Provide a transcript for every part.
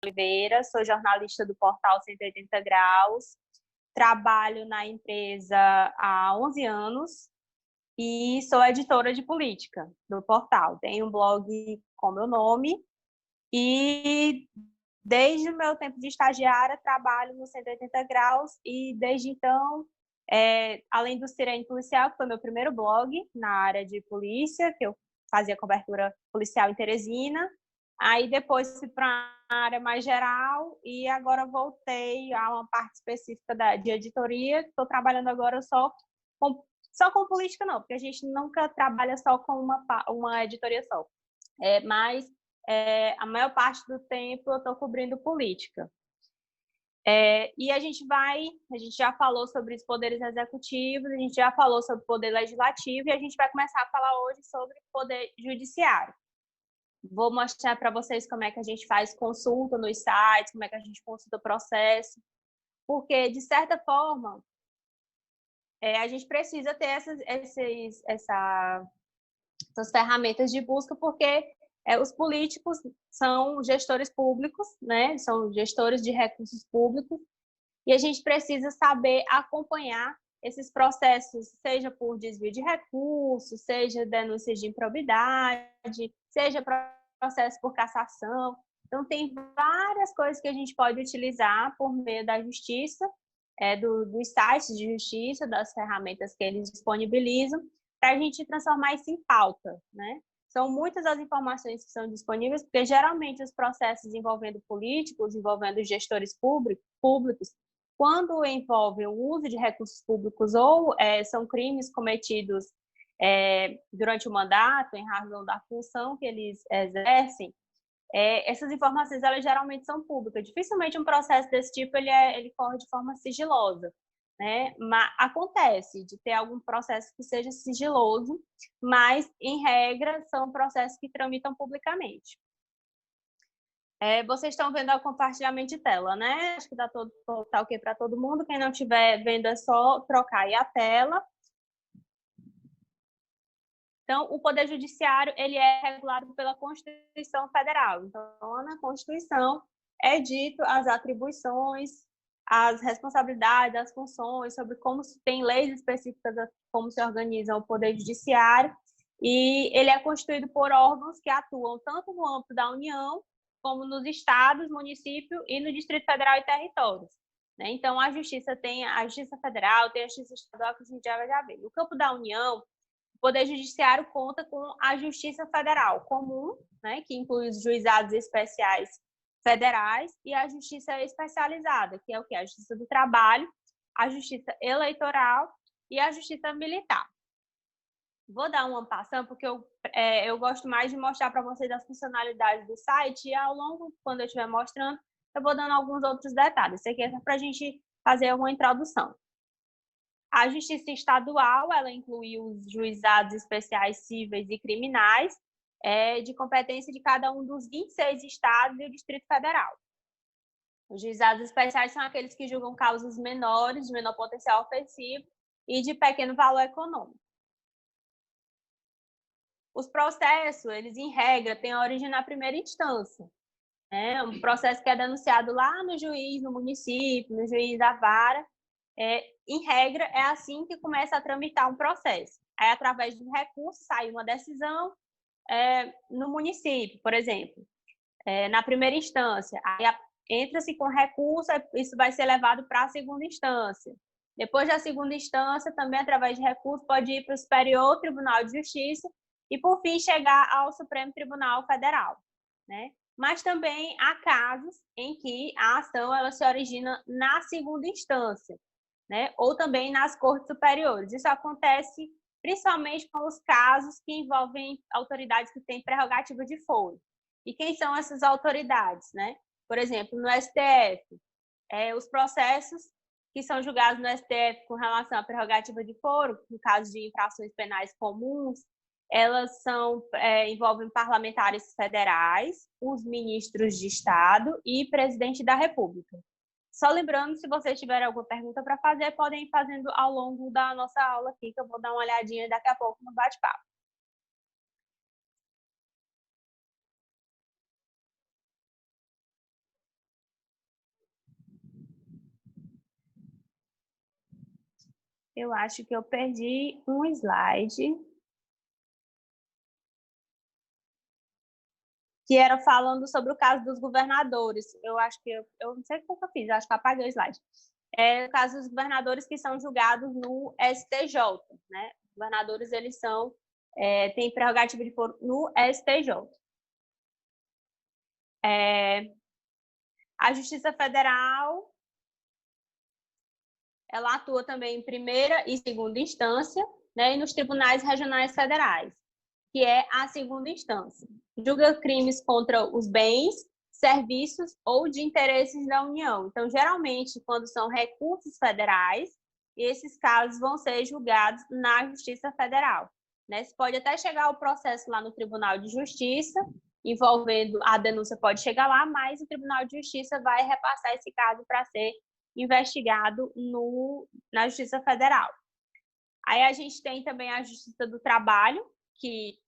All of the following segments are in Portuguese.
Oliveira, sou jornalista do portal 180 Graus, trabalho na empresa há 11 anos e sou editora de política do portal. Tenho um blog com meu nome e desde o meu tempo de estagiária trabalho no 180 Graus e desde então, além do Sirene Policial, que foi meu primeiro blog na área de polícia, que eu fazia cobertura policial em Teresina, aí depois fui para a área mais geral e agora voltei a uma parte específica de editoria. Estou trabalhando agora só com política, não, porque a gente nunca trabalha só com uma editoria só. Mas a maior parte do tempo eu estou cobrindo política. E a gente já falou sobre os poderes executivos, a gente já falou sobre o poder legislativo e a gente vai começar a falar hoje sobre o poder judiciário. Vou mostrar para vocês como é que a gente faz consulta nos sites, como é que a gente consulta o processo, porque, de certa forma, a gente precisa ter essas ferramentas de busca, porque os políticos são gestores públicos, né? São gestores de recursos públicos, e a gente precisa saber acompanhar esses processos, seja por desvio de recursos, seja denúncias de improbidade, seja processo por cassação. Então, tem várias coisas que a gente pode utilizar por meio da justiça, dos sites de justiça, das ferramentas que eles disponibilizam, para a gente transformar isso em pauta, né? São muitas as informações que são disponíveis, porque geralmente os processos envolvendo políticos, envolvendo gestores públicos, quando envolvem o uso de recursos públicos ou são crimes cometidos durante o mandato, em razão da função que eles exercem, essas informações elas geralmente são públicas. Dificilmente um processo desse tipo ele corre de forma sigilosa, né? Mas acontece de ter algum processo que seja sigiloso, mas em regra são processos que tramitam publicamente. Vocês estão vendo o compartilhamento de tela, né? Acho que tá ok para todo mundo. Quem não estiver vendo é só trocar aí a tela. Então, o Poder Judiciário ele é regulado pela Constituição Federal. Então, na Constituição é dito as atribuições, as responsabilidades, as funções, sobre como se tem leis específicas de como se organiza o Poder Judiciário, e ele é constituído por órgãos que atuam tanto no âmbito da União, como nos estados, municípios e no Distrito Federal e territórios. Né? Então, a Justiça tem a Justiça Federal, tem a Justiça Estadual, que a gente já vai ver. No campo da União, o Poder Judiciário conta com a Justiça Federal comum, né, que inclui os juizados especiais federais, e a Justiça Especializada, que é o quê? A Justiça do Trabalho, a Justiça Eleitoral e a Justiça Militar. Vou dar uma passão, porque eu gosto mais de mostrar para vocês as funcionalidades do site, e ao longo, quando eu estiver mostrando, eu vou dando alguns outros detalhes. Isso aqui é para a gente fazer uma introdução. A Justiça Estadual, ela inclui os juizados especiais cíveis e criminais, de competência de cada um dos 26 estados e o Distrito Federal. Os juizados especiais são aqueles que julgam causas menores, de menor potencial ofensivo e de pequeno valor econômico. Os processos, eles, em regra, têm origem na primeira instância. Um processo que é denunciado lá no juiz, no município, no juiz da vara. Em regra, é assim que começa a tramitar um processo. Aí, através de um recurso, sai uma decisão no município, por exemplo. Na primeira instância, aí entra-se com recurso, isso vai ser levado para a segunda instância. Depois da segunda instância, também através de recurso, pode ir para o Superior Tribunal de Justiça e, por fim, chegar ao Supremo Tribunal Federal, né? Mas também há casos em que a ação ela se origina na segunda instância, né? Ou também nas cortes superiores. Isso acontece principalmente com os casos que envolvem autoridades que têm prerrogativa de foro. E quem são essas autoridades, né? Por exemplo, no STF, os processos que são julgados no STF com relação à prerrogativa de foro, no caso de infrações penais comuns, elas envolvem parlamentares federais, os ministros de Estado e presidente da República. Só lembrando, se vocês tiverem alguma pergunta para fazer, podem ir fazendo ao longo da nossa aula aqui, que eu vou dar uma olhadinha daqui a pouco no bate-papo. Eu acho que eu perdi um slide. Que era falando sobre o caso dos governadores. Eu acho que eu não sei o que eu fiz, eu acho que eu apaguei o slide. É o caso dos governadores que são julgados no STJ, né? Os governadores, eles têm prerrogativa de foro no STJ. A Justiça Federal, ela atua também em primeira e segunda instância, né? E nos tribunais regionais federais, que é a segunda instância. Julga crimes contra os bens, serviços ou de interesses da União. Então, geralmente, quando são recursos federais, esses casos vão ser julgados na Justiça Federal. Né? Você pode até chegar ao processo lá no Tribunal de Justiça, envolvendo a denúncia pode chegar lá, mas o Tribunal de Justiça vai repassar esse caso para ser investigado na Justiça Federal. Aí a gente tem também a Justiça do Trabalho, que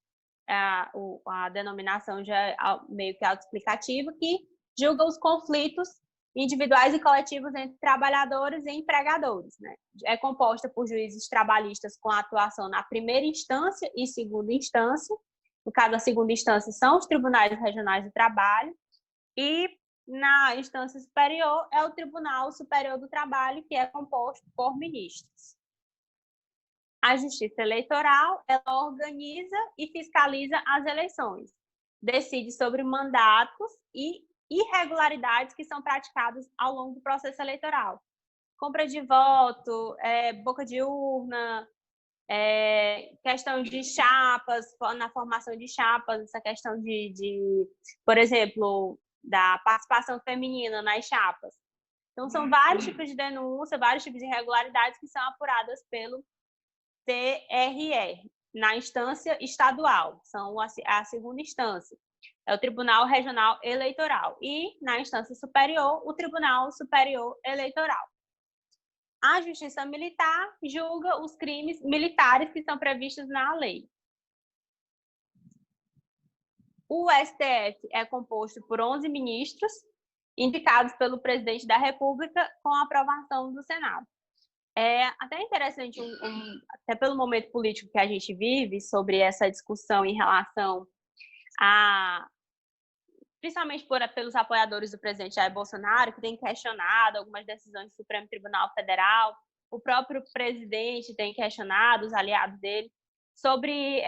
a denominação já é meio que autoexplicativa, que julga os conflitos individuais e coletivos entre trabalhadores e empregadores. Né? É composta por juízes trabalhistas com atuação na primeira instância e segunda instância. No caso da segunda instância, são os tribunais regionais do trabalho. E na instância superior é o Tribunal Superior do Trabalho, que é composto por ministros. A Justiça Eleitoral, ela organiza e fiscaliza as eleições, decide sobre mandatos e irregularidades que são praticadas ao longo do processo eleitoral. Compra de voto, boca de urna, questão de chapas, na formação de chapas, essa questão por exemplo, da participação feminina nas chapas. Então, são vários tipos de denúncia, vários tipos de irregularidades que são apuradas pelo TRE, na instância estadual, são a segunda instância, é o Tribunal Regional Eleitoral, e na instância superior, o Tribunal Superior Eleitoral. A Justiça Militar julga os crimes militares que são previstos na lei. O STF é composto por 11 ministros, indicados pelo presidente da República com a aprovação do Senado. É até interessante, até pelo momento político que a gente vive, sobre essa discussão em relação principalmente pelos apoiadores do presidente Jair Bolsonaro, que têm questionado algumas decisões do Supremo Tribunal Federal, o próprio presidente tem questionado, os aliados dele, sobre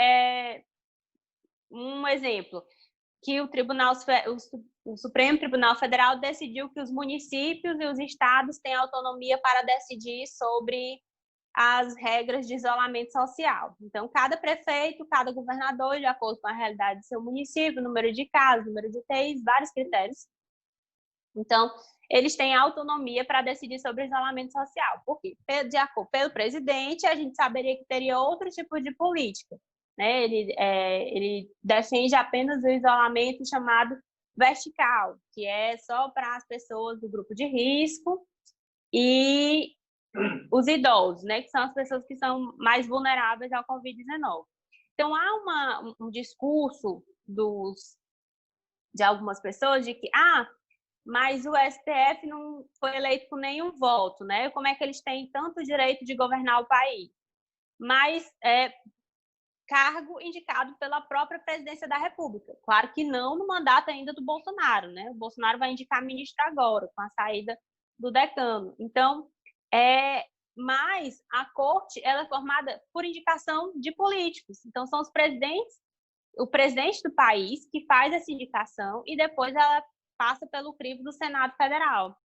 um exemplo, que o Supremo Tribunal Federal decidiu que os municípios e os estados têm autonomia para decidir sobre as regras de isolamento social. Então, cada prefeito, cada governador, de acordo com a realidade do seu município, número de casos, número de UTIs, vários critérios. Então, eles têm autonomia para decidir sobre isolamento social. Por quê? De acordo pelo presidente, a gente saberia que teria outro tipo de política. Né? Ele defende apenas o isolamento chamado vertical, que é só para as pessoas do grupo de risco e os idosos, né, que são as pessoas que são mais vulneráveis ao Covid-19. Então, há um discurso de algumas pessoas de que, mas o STF não foi eleito com nenhum voto, né? Como é que eles têm tanto direito de governar o país? Mas cargo indicado pela própria presidência da República. Claro que não no mandato ainda do Bolsonaro, né? O Bolsonaro vai indicar ministro agora, com a saída do decano. Então, mas a corte ela é formada por indicação de políticos. Então, são o presidente do país que faz essa indicação e depois ela passa pelo crivo do Senado Federal.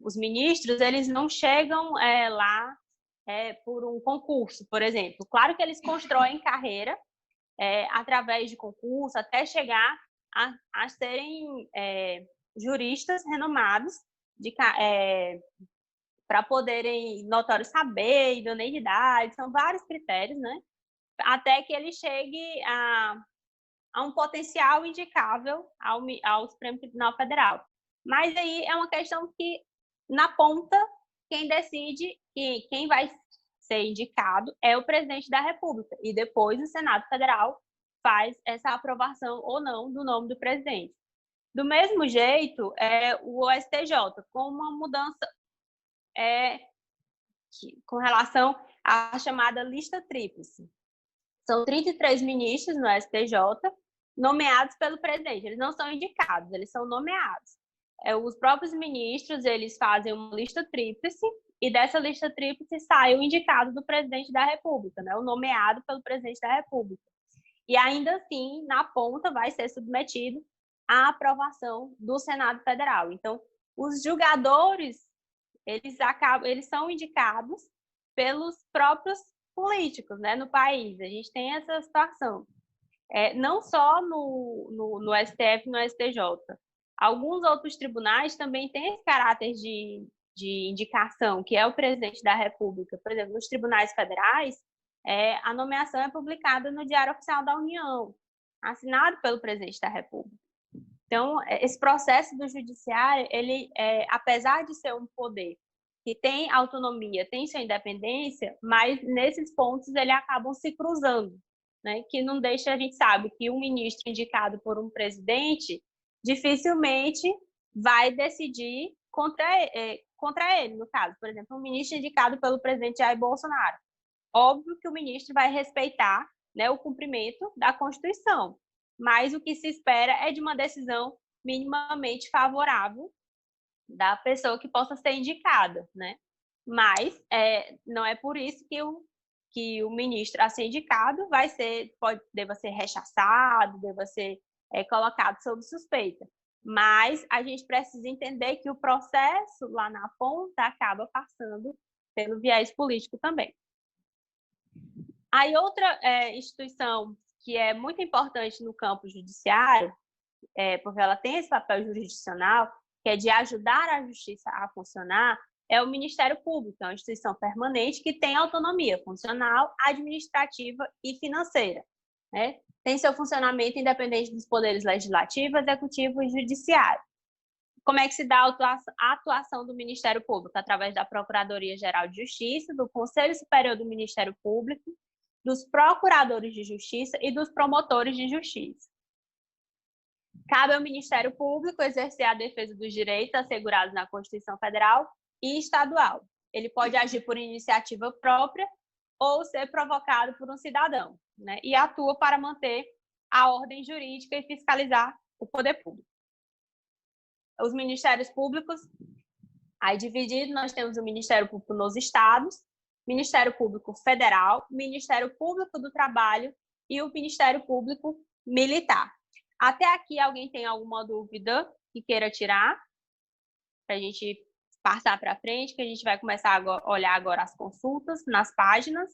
Os ministros, eles não chegam lá por um concurso, por exemplo. Claro que eles constroem carreira através de concurso, até chegar a serem juristas renomados para poderem notório saber, idoneidade, são vários critérios, né? Até que ele chegue a um potencial indicável ao Supremo Tribunal Federal. Mas aí é uma questão que, na ponta, quem decide quem vai ser indicado é o presidente da República, e depois o Senado Federal faz essa aprovação ou não do nome do presidente. Do mesmo jeito, o STJ, com uma mudança com relação à chamada lista tríplice. São 33 ministros no STJ, nomeados pelo presidente. Eles não são indicados, eles são nomeados. Os próprios ministros, eles fazem uma lista tríplice, e dessa lista tríplice sai o indicado do presidente da República, né? O nomeado pelo presidente da República. E ainda assim, na ponta, vai ser submetido à aprovação do Senado Federal. Então, os julgadores, eles são indicados pelos próprios políticos, né, no país. A gente tem essa situação. Não só no STF e no STJ. Alguns outros tribunais também têm esse caráter de indicação, que é o presidente da República. Por exemplo, nos tribunais federais, a nomeação é publicada no Diário Oficial da União, assinado pelo presidente da República. Então, esse processo do judiciário, ele, apesar de ser um poder que tem autonomia, tem sua independência, mas nesses pontos ele acabam se cruzando, né? Que não deixa, a gente sabe que um ministro indicado por um presidente dificilmente vai decidir contra ele, no caso. Por exemplo, um ministro indicado pelo presidente Jair Bolsonaro. Óbvio que o ministro vai respeitar, né, o cumprimento da Constituição, mas o que se espera é de uma decisão minimamente favorável da pessoa que possa ser indicada, né? Mas não é por isso que o ministro a ser indicado deva ser rechaçado, deva ser colocado sob suspeita. Mas a gente precisa entender que o processo lá na ponta acaba passando pelo viés político também. Aí outra instituição que é muito importante no campo judiciário, porque ela tem esse papel jurisdicional, que é de ajudar a justiça a funcionar, é o Ministério Público, é uma instituição permanente que tem autonomia funcional, administrativa e financeira, né? Tem seu funcionamento independente dos poderes legislativo, executivo e judiciário. Como é que se dá a atuação do Ministério Público? Através da Procuradoria-Geral de Justiça, do Conselho Superior do Ministério Público, dos procuradores de justiça e dos promotores de justiça. Cabe ao Ministério Público exercer a defesa dos direitos assegurados na Constituição Federal e estadual. Ele pode agir por iniciativa própria ou ser provocado por um cidadão, né? E atua para manter a ordem jurídica e fiscalizar o poder público. Os Ministérios Públicos, aí dividido, nós temos o Ministério Público nos estados, Ministério Público Federal, Ministério Público do Trabalho e o Ministério Público Militar. Até aqui, alguém tem alguma dúvida que queira tirar? Para a gente passar para frente, que a gente vai começar a olhar agora as consultas nas páginas.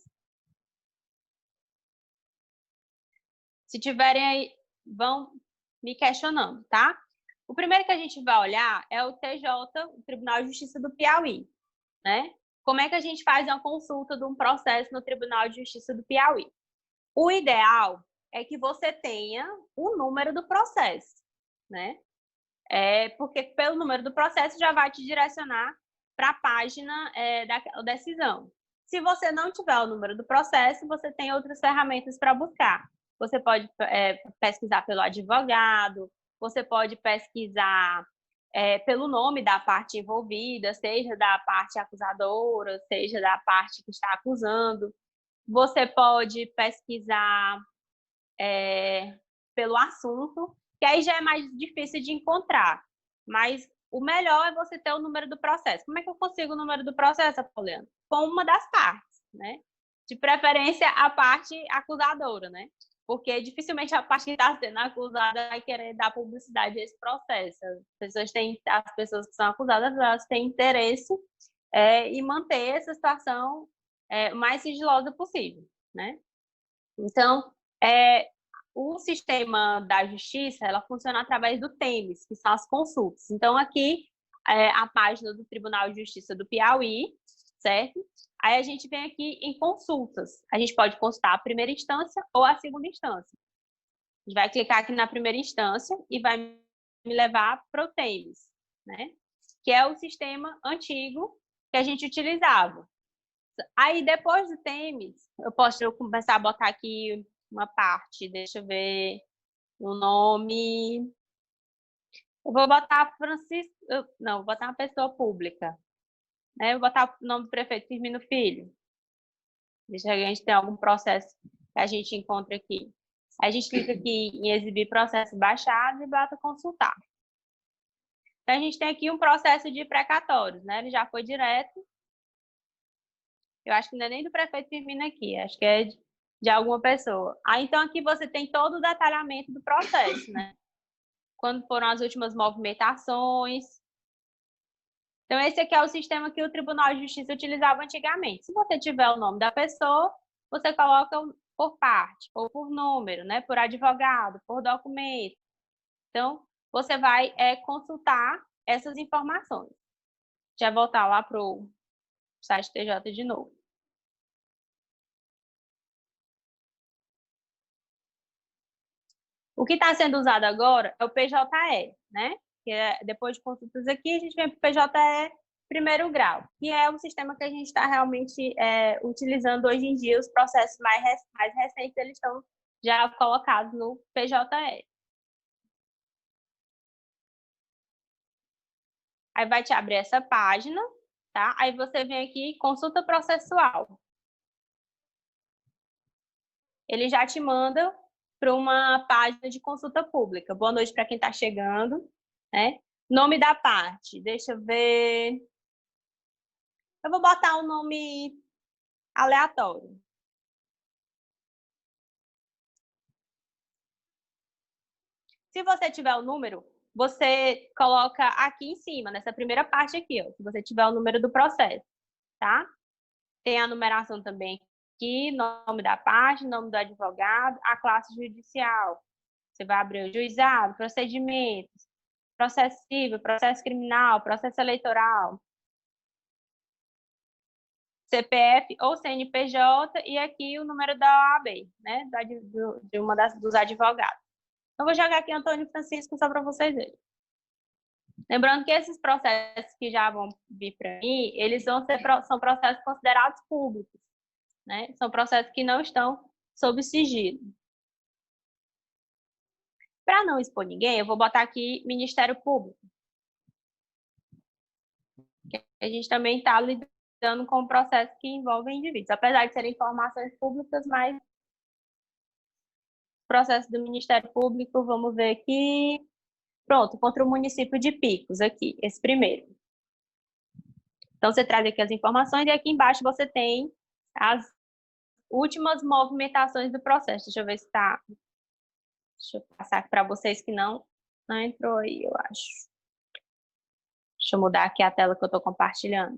Se tiverem aí, vão me questionando, tá? O primeiro que a gente vai olhar é o TJ, o Tribunal de Justiça do Piauí, né? Como é que a gente faz uma consulta de um processo no Tribunal de Justiça do Piauí? O ideal é que você tenha o número do processo, né? Porque pelo número do processo já vai te direcionar para a página da decisão. Se você não tiver o número do processo, você tem outras ferramentas para buscar. Você pode pesquisar pelo advogado, você pode pesquisar pelo nome da parte envolvida, seja da parte acusadora, seja da parte que está acusando. Você pode pesquisar pelo assunto, que aí já é mais difícil de encontrar. Mas o melhor é você ter o número do processo. Como é que eu consigo o número do processo, Apoliano? Com uma das partes, né? De preferência, a parte acusadora, né? Porque dificilmente a parte que está sendo acusada vai querer dar publicidade a esse processo. As pessoas que são acusadas, elas têm interesse em manter essa situação o mais sigilosa possível, né? Então, o sistema da justiça, ela funciona através do TEMES, que são as consultas. Então, aqui, a página do Tribunal de Justiça do Piauí, certo? Aí a gente vem aqui em consultas. A gente pode consultar a primeira instância ou a segunda instância. A gente vai clicar aqui na primeira instância e vai me levar para o TEMES, né? Que é o sistema antigo que a gente utilizava. Aí, depois do TEMES, eu posso começar a botar aqui uma parte, deixa eu ver o nome. Eu vou botar Francisco, não, vou botar uma pessoa pública. né? Eu vou botar o nome do prefeito Firmino Filho. Deixa a gente ter algum processo que a gente encontra aqui. A gente clica aqui em exibir processo baixado e bota consultar. Então, a gente tem aqui um processo de precatórios, né? Ele já foi direto. Eu acho que não é nem do prefeito Firmino aqui, acho que é de alguma pessoa. Aí, então, aqui você tem todo o detalhamento do processo, né? Quando foram as últimas movimentações. Então, esse aqui é o sistema que o Tribunal de Justiça utilizava antigamente. Se você tiver o nome da pessoa, você coloca por parte, ou por número, né? Por advogado, por documento. Então, você vai consultar essas informações. Já voltar lá para o site TJ de novo. O que está sendo usado agora é o PJE, né? Que depois de consultas aqui, a gente vem para o PJE primeiro grau, que é o sistema que a gente está realmente utilizando hoje em dia. Os processos mais recentes, eles estão já colocados no PJE. Aí vai te abrir essa página, tá? Aí você vem aqui, consulta processual. Ele já te manda para uma página de consulta pública. Boa noite para quem está chegando, né? Nome da parte, deixa eu ver. Eu vou botar um nome aleatório. Se você tiver o número, você coloca aqui em cima, nessa primeira parte aqui, ó, se você tiver o número do processo, tá? Tem a numeração também aqui, nome da parte, nome do advogado, a classe judicial. Você vai abrir o juizado, procedimentos, processo civil, processo criminal, processo eleitoral, CPF ou CNPJ e aqui o número da OAB, né, de uma dos advogados. Eu vou jogar aqui Antônio Francisco só para vocês verem. Lembrando que esses processos que já vão vir para mim, eles são processos considerados públicos, né? São processos que não estão sob sigilo. Para não expor ninguém, eu vou botar aqui Ministério Público. Que a gente também está lidando com processos que envolvem indivíduos, apesar de serem informações públicas, mas processo do Ministério Público, vamos ver aqui. Pronto, contra o município de Picos, aqui, esse primeiro. Então, você traz aqui as informações e aqui embaixo você tem as últimas movimentações do processo. Deixa eu ver se está... Deixa eu passar para vocês que não entrou aí, eu acho. Deixa eu mudar aqui a tela que eu estou compartilhando.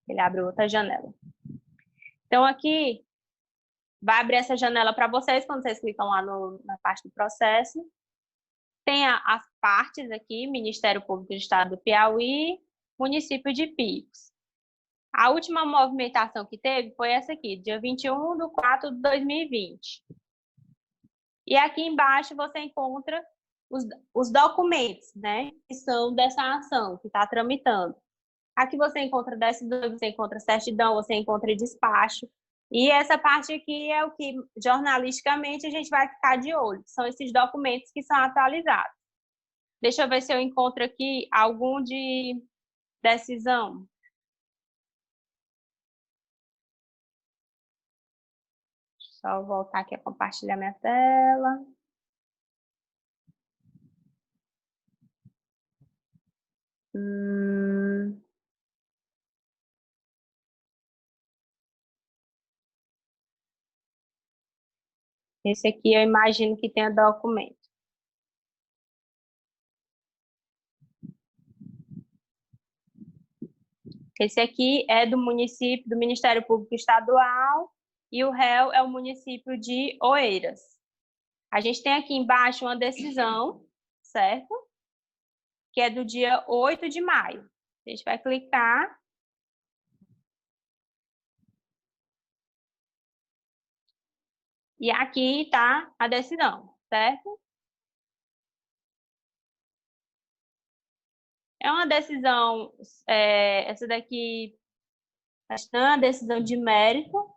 Ele abre outra janela. Então, aqui, vai abrir essa janela para vocês, quando vocês clicam lá na parte do processo. Tem as partes aqui, Ministério Público do Estado do Piauí, município de Picos. A última movimentação que teve foi essa aqui, dia 21/4/2020. E aqui embaixo você encontra os documentos, né, que são dessa ação, que está tramitando. Aqui você encontra decisão, você encontra certidão, você encontra despacho. E essa parte aqui é o que, jornalisticamente, a gente vai ficar de olho. São esses documentos que são atualizados. Deixa eu ver se eu encontro aqui algum de decisão. Só voltar aqui a compartilhar minha tela. Esse aqui eu imagino que tenha documento. Esse aqui é do município, do Ministério Público Estadual, e o réu é o município de Oeiras. A gente tem aqui embaixo uma decisão, certo? Que é do dia 8 de maio. A gente vai clicar. E aqui está a decisão, certo? É uma decisão, essa daqui, acho que não é uma decisão de mérito.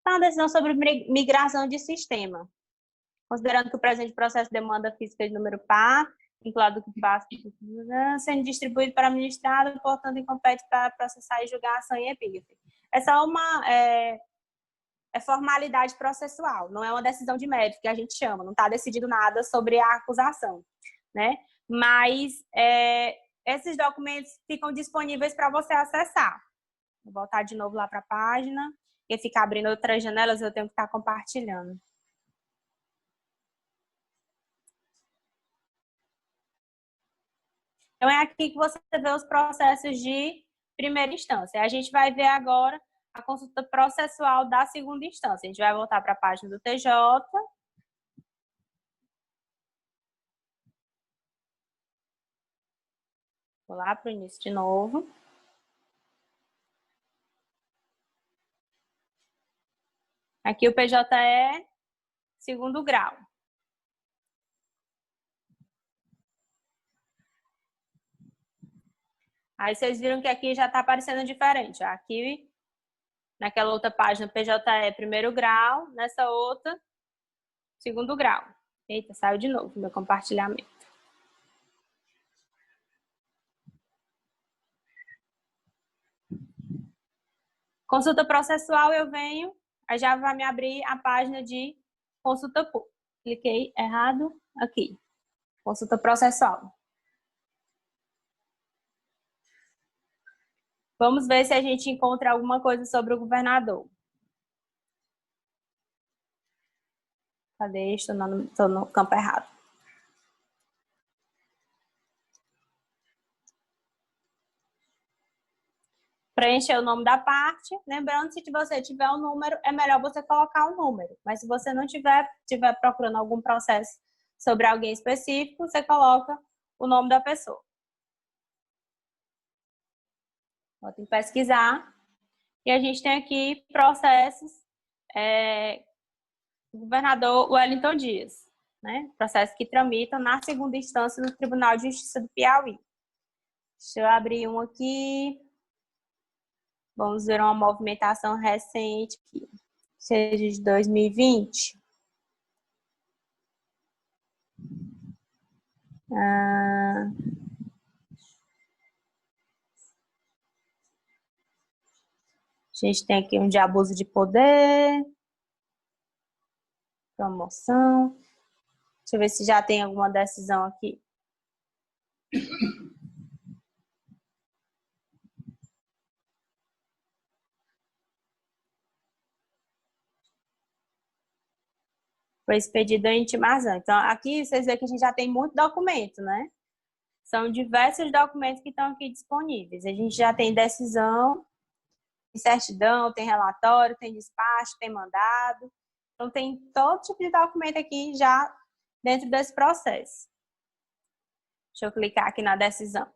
É uma decisão sobre migração de sistema. considerando que o presente processo demanda física de número par, incluído que passa, sendo distribuído para administrado, portanto, incompete para processar e julgar a ação em epígrafe. É só uma formalidade processual, não é uma decisão de mérito, que a gente chama, não está decidido nada sobre a acusação, né? Mas esses documentos ficam disponíveis para você acessar. Vou voltar de novo lá para a página, e ficar abrindo outras janelas, eu tenho que estar compartilhando. Então, é aqui que você vê os processos de primeira instância. A gente vai ver agora a consulta processual da segunda instância. A gente vai voltar para a página do TJ. Vou lá para o início de novo. Aqui o PJ é segundo grau. Aí vocês viram que aqui já está aparecendo diferente. Aqui, naquela outra página, o PJ é primeiro grau, nessa outra, segundo grau. Eita, saiu de novo meu compartilhamento. Consulta processual, eu venho, aí já vai me abrir a página de consulta pública. Cliquei errado aqui. Consulta processual. Vamos ver se a gente encontra alguma coisa sobre o governador. Cadê? Estou no campo errado. Preencher o nome da parte. Lembrando, se você tiver um número, é melhor você colocar um número. Mas se você não tiver procurando algum processo sobre alguém específico, você coloca o nome da pessoa. Bota em pesquisar. E a gente tem aqui processos do governador Wellington Dias, né? Processos que tramitam na segunda instância do Tribunal de Justiça do Piauí. Deixa eu abrir um aqui. Vamos ver uma movimentação recente aqui, seja de 2020. A gente tem aqui um de abuso de poder, promoção. Deixa eu ver se já tem alguma decisão aqui. Foi expedido a intimação. Então, aqui vocês veem que a gente já tem muito documento, né? São diversos documentos que estão aqui disponíveis. A gente já tem decisão, tem certidão, tem relatório, tem despacho, tem mandado. Então, tem todo tipo de documento aqui já dentro desse processo. Deixa eu clicar aqui na decisão.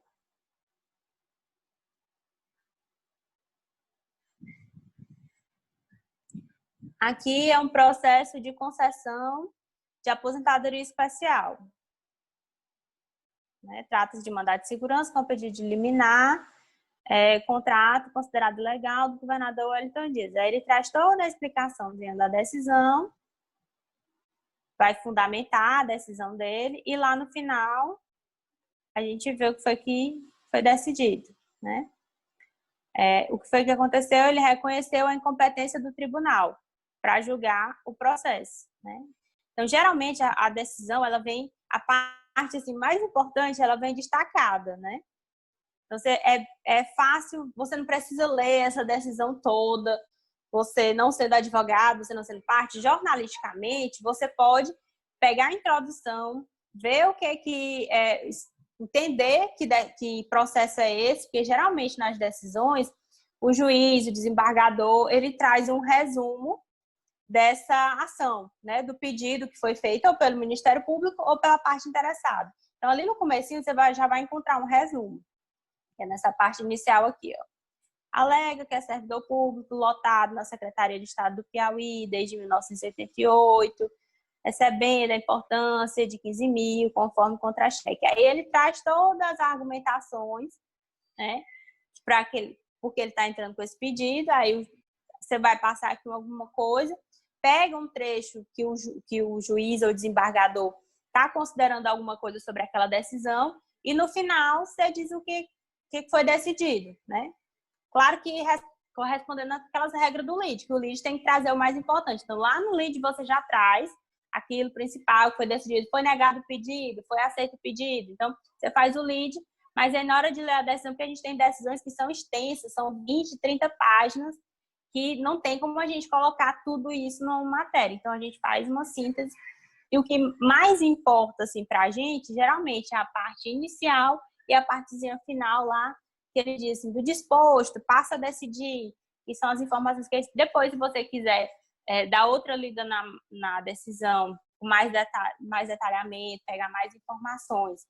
Aqui é um processo de concessão de aposentadoria especial. Né? Trata-se de mandado de segurança com pedido de liminar, contrato considerado legal do governador Wellington Dias. Aí ele traz toda a explicação dentro da decisão, vai fundamentar a decisão dele e lá no final a gente vê o que foi decidido, né? O que foi que aconteceu? Ele reconheceu a incompetência do tribunal para julgar o processo, né? Então, geralmente, a decisão, ela vem, a parte assim, mais importante, ela vem destacada, né? Então, é fácil, você não precisa ler essa decisão toda, você não sendo advogado, você não sendo parte, jornalisticamente, você pode pegar a introdução, ver o que entender que processo é esse, porque geralmente nas decisões, o juiz, o desembargador, ele traz um resumo dessa ação, né, do pedido que foi feito ou pelo Ministério Público ou pela parte interessada. Então, ali no comecinho, você já vai encontrar um resumo, que é nessa parte inicial aqui, ó. Alega que é servidor público lotado na Secretaria de Estado do Piauí desde 1988, recebendo a importância de 15 mil, conforme contra-cheque. Aí ele traz todas as argumentações, né, porque ele está entrando com esse pedido, aí você vai passar aqui alguma coisa, pega um trecho que o juiz ou desembargador está considerando alguma coisa sobre aquela decisão e no final você diz o que foi decidido, né? Claro que correspondendo àquelas regras do lead, que o lead tem que trazer o mais importante. Então, lá no lead você já traz aquilo principal que foi decidido. Foi negado o pedido, foi aceito o pedido. Então, você faz o lead, mas aí na hora de ler a decisão, porque a gente tem decisões que são extensas, são 20, 30 páginas, que não tem como a gente colocar tudo isso numa matéria. Então, a gente faz uma síntese. E o que mais importa, assim, para a gente, geralmente, é a parte inicial e a partezinha final lá, que ele diz assim, do disposto, passa a decidir, que são as informações que depois, se você quiser dar outra lida na decisão, com mais detalhamento, pegar mais informações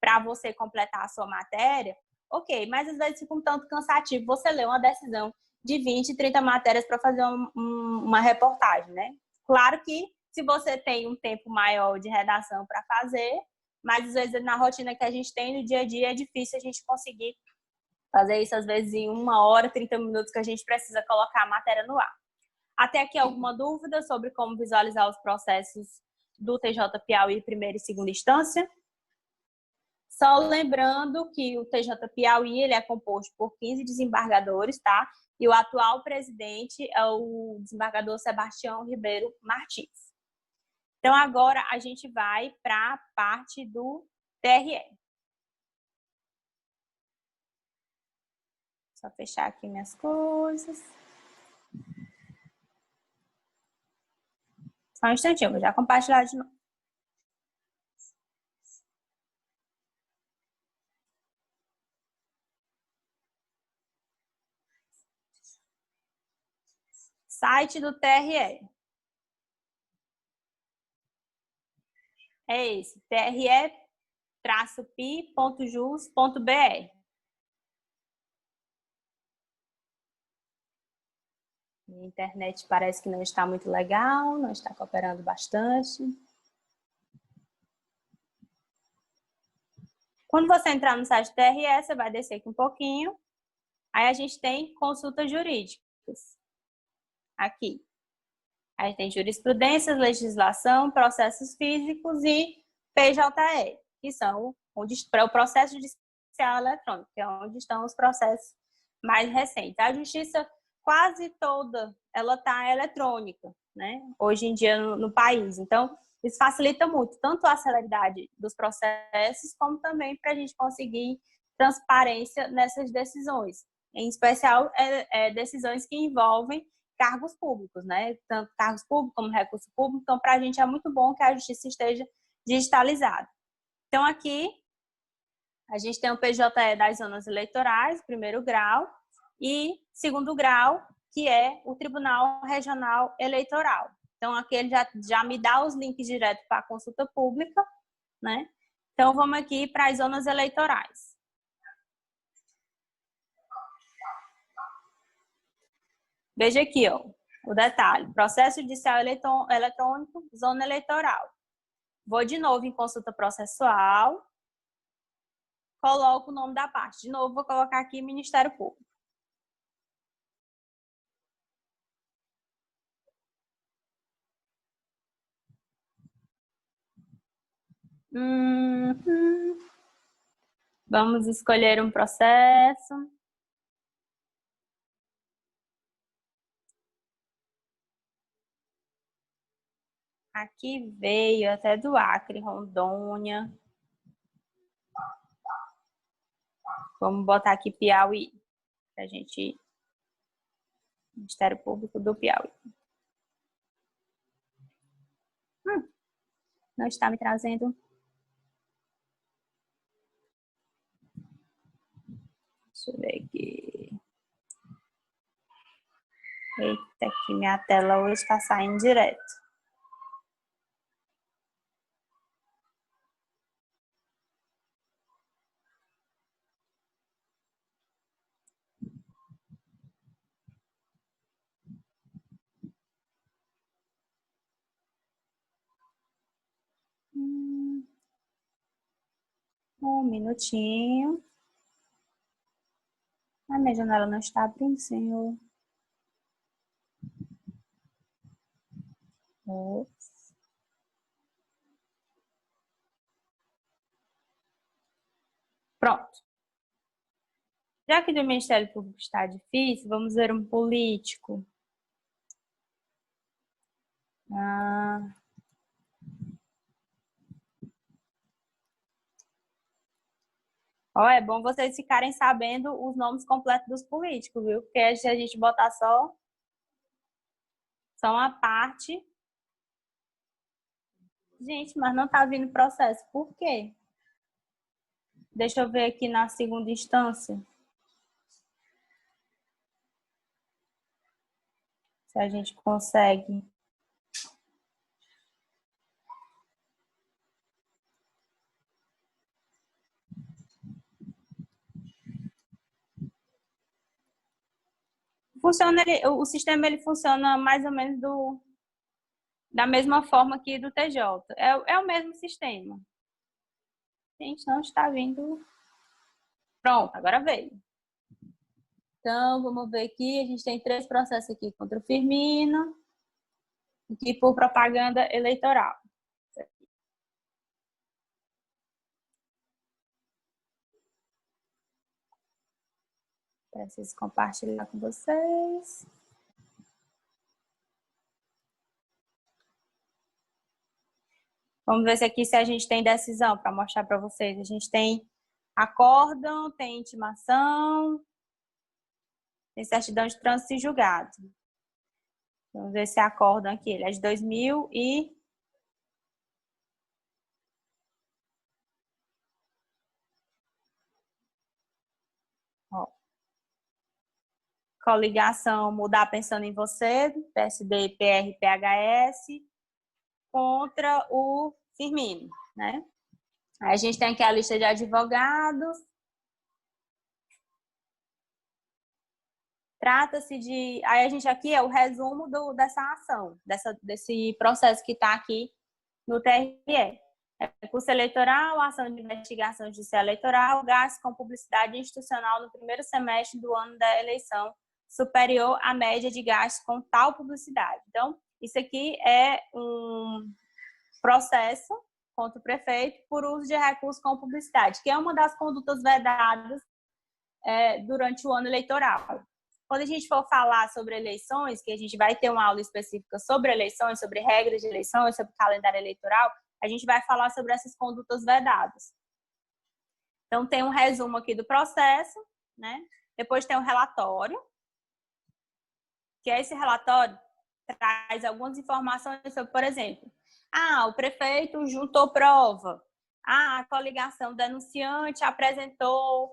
para você completar a sua matéria, ok, mas às vezes fica um tanto cansativo você ler uma decisão de 20, 30 matérias para fazer uma reportagem, né? Claro que se você tem um tempo maior de redação para fazer, mas às vezes na rotina que a gente tem no dia a dia é difícil a gente conseguir fazer isso, às vezes, em 1 hora, 30 minutos que a gente precisa colocar a matéria no ar. Até aqui alguma dúvida sobre como visualizar os processos do TJ Piauí primeira e segunda instância? Só lembrando que o TJ Piauí ele é composto por 15 desembargadores, tá? E o atual presidente é o desembargador Sebastião Ribeiro Martins. Então, agora a gente vai para a parte do TRE. Só fechar aqui minhas coisas. Só um instantinho, vou já compartilhar de novo. Site do TRE. É esse, tre-pi.jus.br. A internet parece que não está muito legal, não está cooperando bastante. Quando você entrar no site do TRE, você vai descer aqui um pouquinho. Aí a gente tem consultas jurídicas. Aqui. Aí tem jurisprudência, legislação, processos físicos e PJE, que são para o processo judicial eletrônico, que é onde estão os processos mais recentes. A justiça quase toda ela está eletrônica, né? Hoje em dia no país. Então, isso facilita muito, tanto a celeridade dos processos, como também para a gente conseguir transparência nessas decisões. Em especial, decisões que envolvem cargos públicos, né? Tanto cargos públicos como recurso público. Então, para a gente é muito bom que a justiça esteja digitalizada. Então, aqui, a gente tem o PJE das zonas eleitorais, primeiro grau, e segundo grau, que é o Tribunal Regional Eleitoral. Então, aqui ele já me dá os links direto para a consulta pública, né? Então, vamos aqui para as zonas eleitorais. Veja aqui, ó, o detalhe. Processo judicial eletrônico, zona eleitoral. Vou de novo em consulta processual. Coloco o nome da parte. De novo, vou colocar aqui Ministério Público. Vamos escolher um processo. Aqui veio até do Acre, Rondônia. Vamos botar aqui Piauí, para a gente... Ministério Público do Piauí. Não está me trazendo... Deixa eu ver aqui. Eita, que minha tela hoje está saindo direto. Um minutinho. A minha janela não está abrindo, senhor. Ops. Pronto. Já que do Ministério Público está difícil, vamos ver um político. Ó, é bom vocês ficarem sabendo os nomes completos dos políticos, viu? Porque se a gente botar só uma parte... Gente, mas não está vindo processo. Por quê? Deixa eu ver aqui na segunda instância. Se a gente consegue. O sistema ele funciona mais ou menos da mesma forma que do TJ. É o mesmo sistema. Gente, não está vindo. Pronto, agora veio. Então, vamos ver aqui. A gente tem 3 processos aqui contra o Firmino. Aqui por propaganda eleitoral. Preciso compartilhar com vocês. Vamos ver se aqui se a gente tem decisão para mostrar para vocês. A gente tem acórdão, tem intimação, tem certidão de trânsito e julgado. Vamos ver se acórdão aqui. Ele é de 2000 e... Ó. Coligação Mudar Pensando em Você, PSD, PR, PHS, contra o Firmino, né? Aí a gente tem aqui a lista de advogados. Trata-se de... Aí a gente aqui é o resumo dessa ação, desse processo que está aqui no TRE. Recurso eleitoral, ação de investigação judicial eleitoral, gasto com publicidade institucional no primeiro semestre do ano da eleição, superior à média de gastos com tal publicidade. Então, isso aqui é um processo contra o prefeito por uso de recursos com publicidade, que é uma das condutas vedadas durante o ano eleitoral. Quando a gente for falar sobre eleições, que a gente vai ter uma aula específica sobre eleições, sobre regras de eleições, sobre calendário eleitoral, a gente vai falar sobre essas condutas vedadas. Então, tem um resumo aqui do processo, né? Depois tem um relatório, que esse relatório traz algumas informações sobre, por exemplo, o prefeito juntou prova, a coligação denunciante apresentou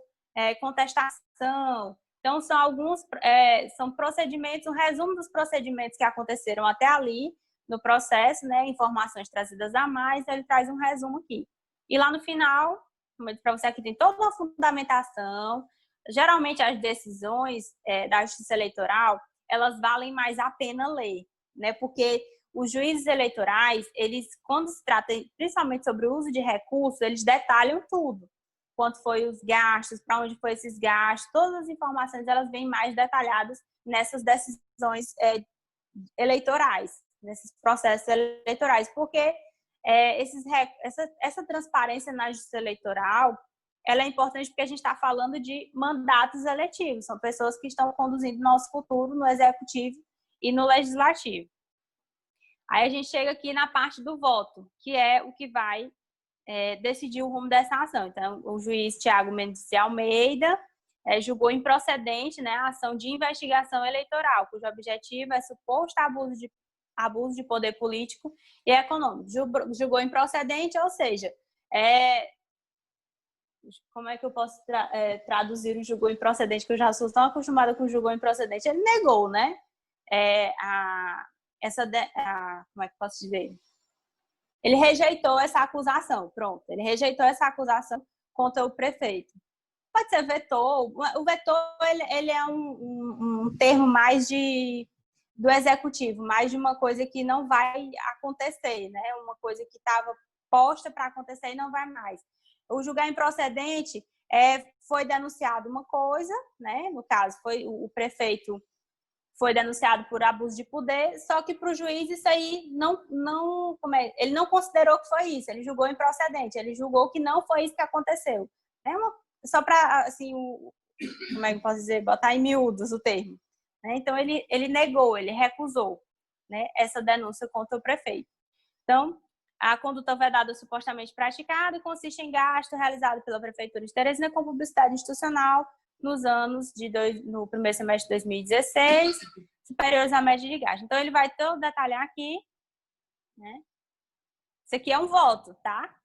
contestação. Então, são procedimentos, um resumo dos procedimentos que aconteceram até ali no processo, né? Informações trazidas a mais, ele traz um resumo aqui. E lá no final, como eu disse para você, aqui tem toda uma fundamentação. Geralmente, as decisões da Justiça Eleitoral, elas valem mais a pena ler, né? Porque os juízes eleitorais, eles, quando se trata principalmente sobre o uso de recursos, eles detalham tudo. Quanto foi os gastos, para onde foi esses gastos, todas as informações elas vêm mais detalhadas nessas decisões eleitorais, nesses processos eleitorais, porque essa transparência na justiça eleitoral, ela é importante porque a gente está falando de mandatos eletivos, são pessoas que estão conduzindo nosso futuro no executivo e no legislativo. Aí a gente chega aqui na parte do voto, que é o que vai decidir o rumo dessa ação. Então, o juiz Tiago Mendes de Almeida julgou improcedente, né, a ação de investigação eleitoral, cujo objetivo é suposto abuso de poder político e econômico. Julgou improcedente, ou seja, como é que eu posso traduzir o julgou improcedente, que eu já sou tão acostumada com o julgou improcedente? Ele negou, né? Como é que eu posso dizer? Ele rejeitou essa acusação, pronto. Ele rejeitou essa acusação contra o prefeito. Pode ser vetou. O vetou, ele é um termo mais do executivo, mais de uma coisa que não vai acontecer, né? Uma coisa que estava posta para acontecer e não vai mais. O julgar improcedente foi denunciado uma coisa, né? No caso, foi o prefeito foi denunciado por abuso de poder, só que para o juiz isso aí ele não considerou que foi isso, ele julgou improcedente, ele julgou que não foi isso que aconteceu. Só para, assim, como é que eu posso dizer, botar em miúdos o termo. Né? Então, ele negou, ele recusou, né, essa denúncia contra o prefeito. Então, a conduta vedada supostamente praticada consiste em gasto realizado pela Prefeitura de Teresina com publicidade institucional no primeiro semestre de 2016, superiores à média de gasto. Então, ele vai todo detalhar aqui, né? Isso aqui é um voto, tá?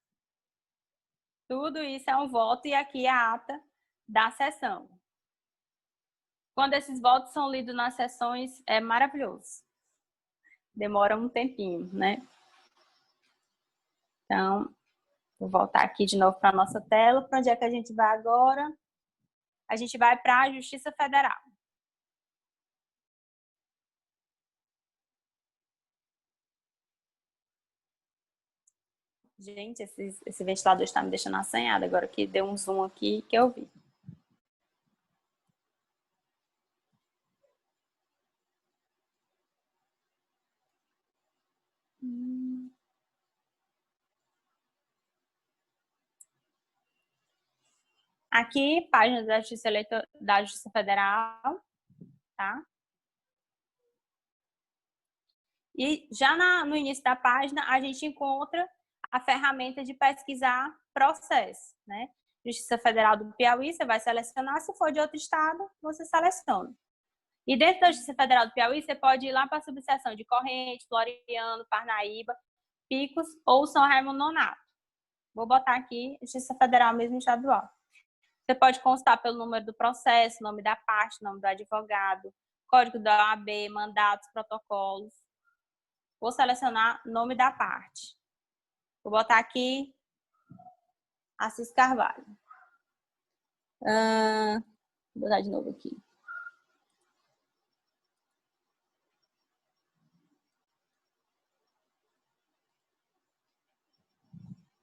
Tudo isso é um voto e aqui é a ata da sessão. Quando esses votos são lidos nas sessões, é maravilhoso. Demora um tempinho, né? Então, vou voltar aqui de novo para a nossa tela. Para onde é que a gente vai agora? A gente vai para a Justiça Federal. Gente, esse ventilador está me deixando assanhada. Agora que deu um zoom aqui que eu vi. Aqui, página da Justiça Federal, tá? E já no início da página, a gente encontra a ferramenta de pesquisar processo, né? Justiça Federal do Piauí, você vai selecionar. Se for de outro estado, você seleciona. E dentro da Justiça Federal do Piauí, você pode ir lá para a subseção de Corrente, Floriano, Parnaíba, Picos ou São Raimundo Nonato. Vou botar aqui Justiça Federal mesmo estadual. Você pode constar pelo número do processo, nome da parte, nome do advogado, código da OAB, mandatos, protocolos. Vou selecionar nome da parte. Vou botar aqui Assis Carvalho. Vou botar de novo aqui.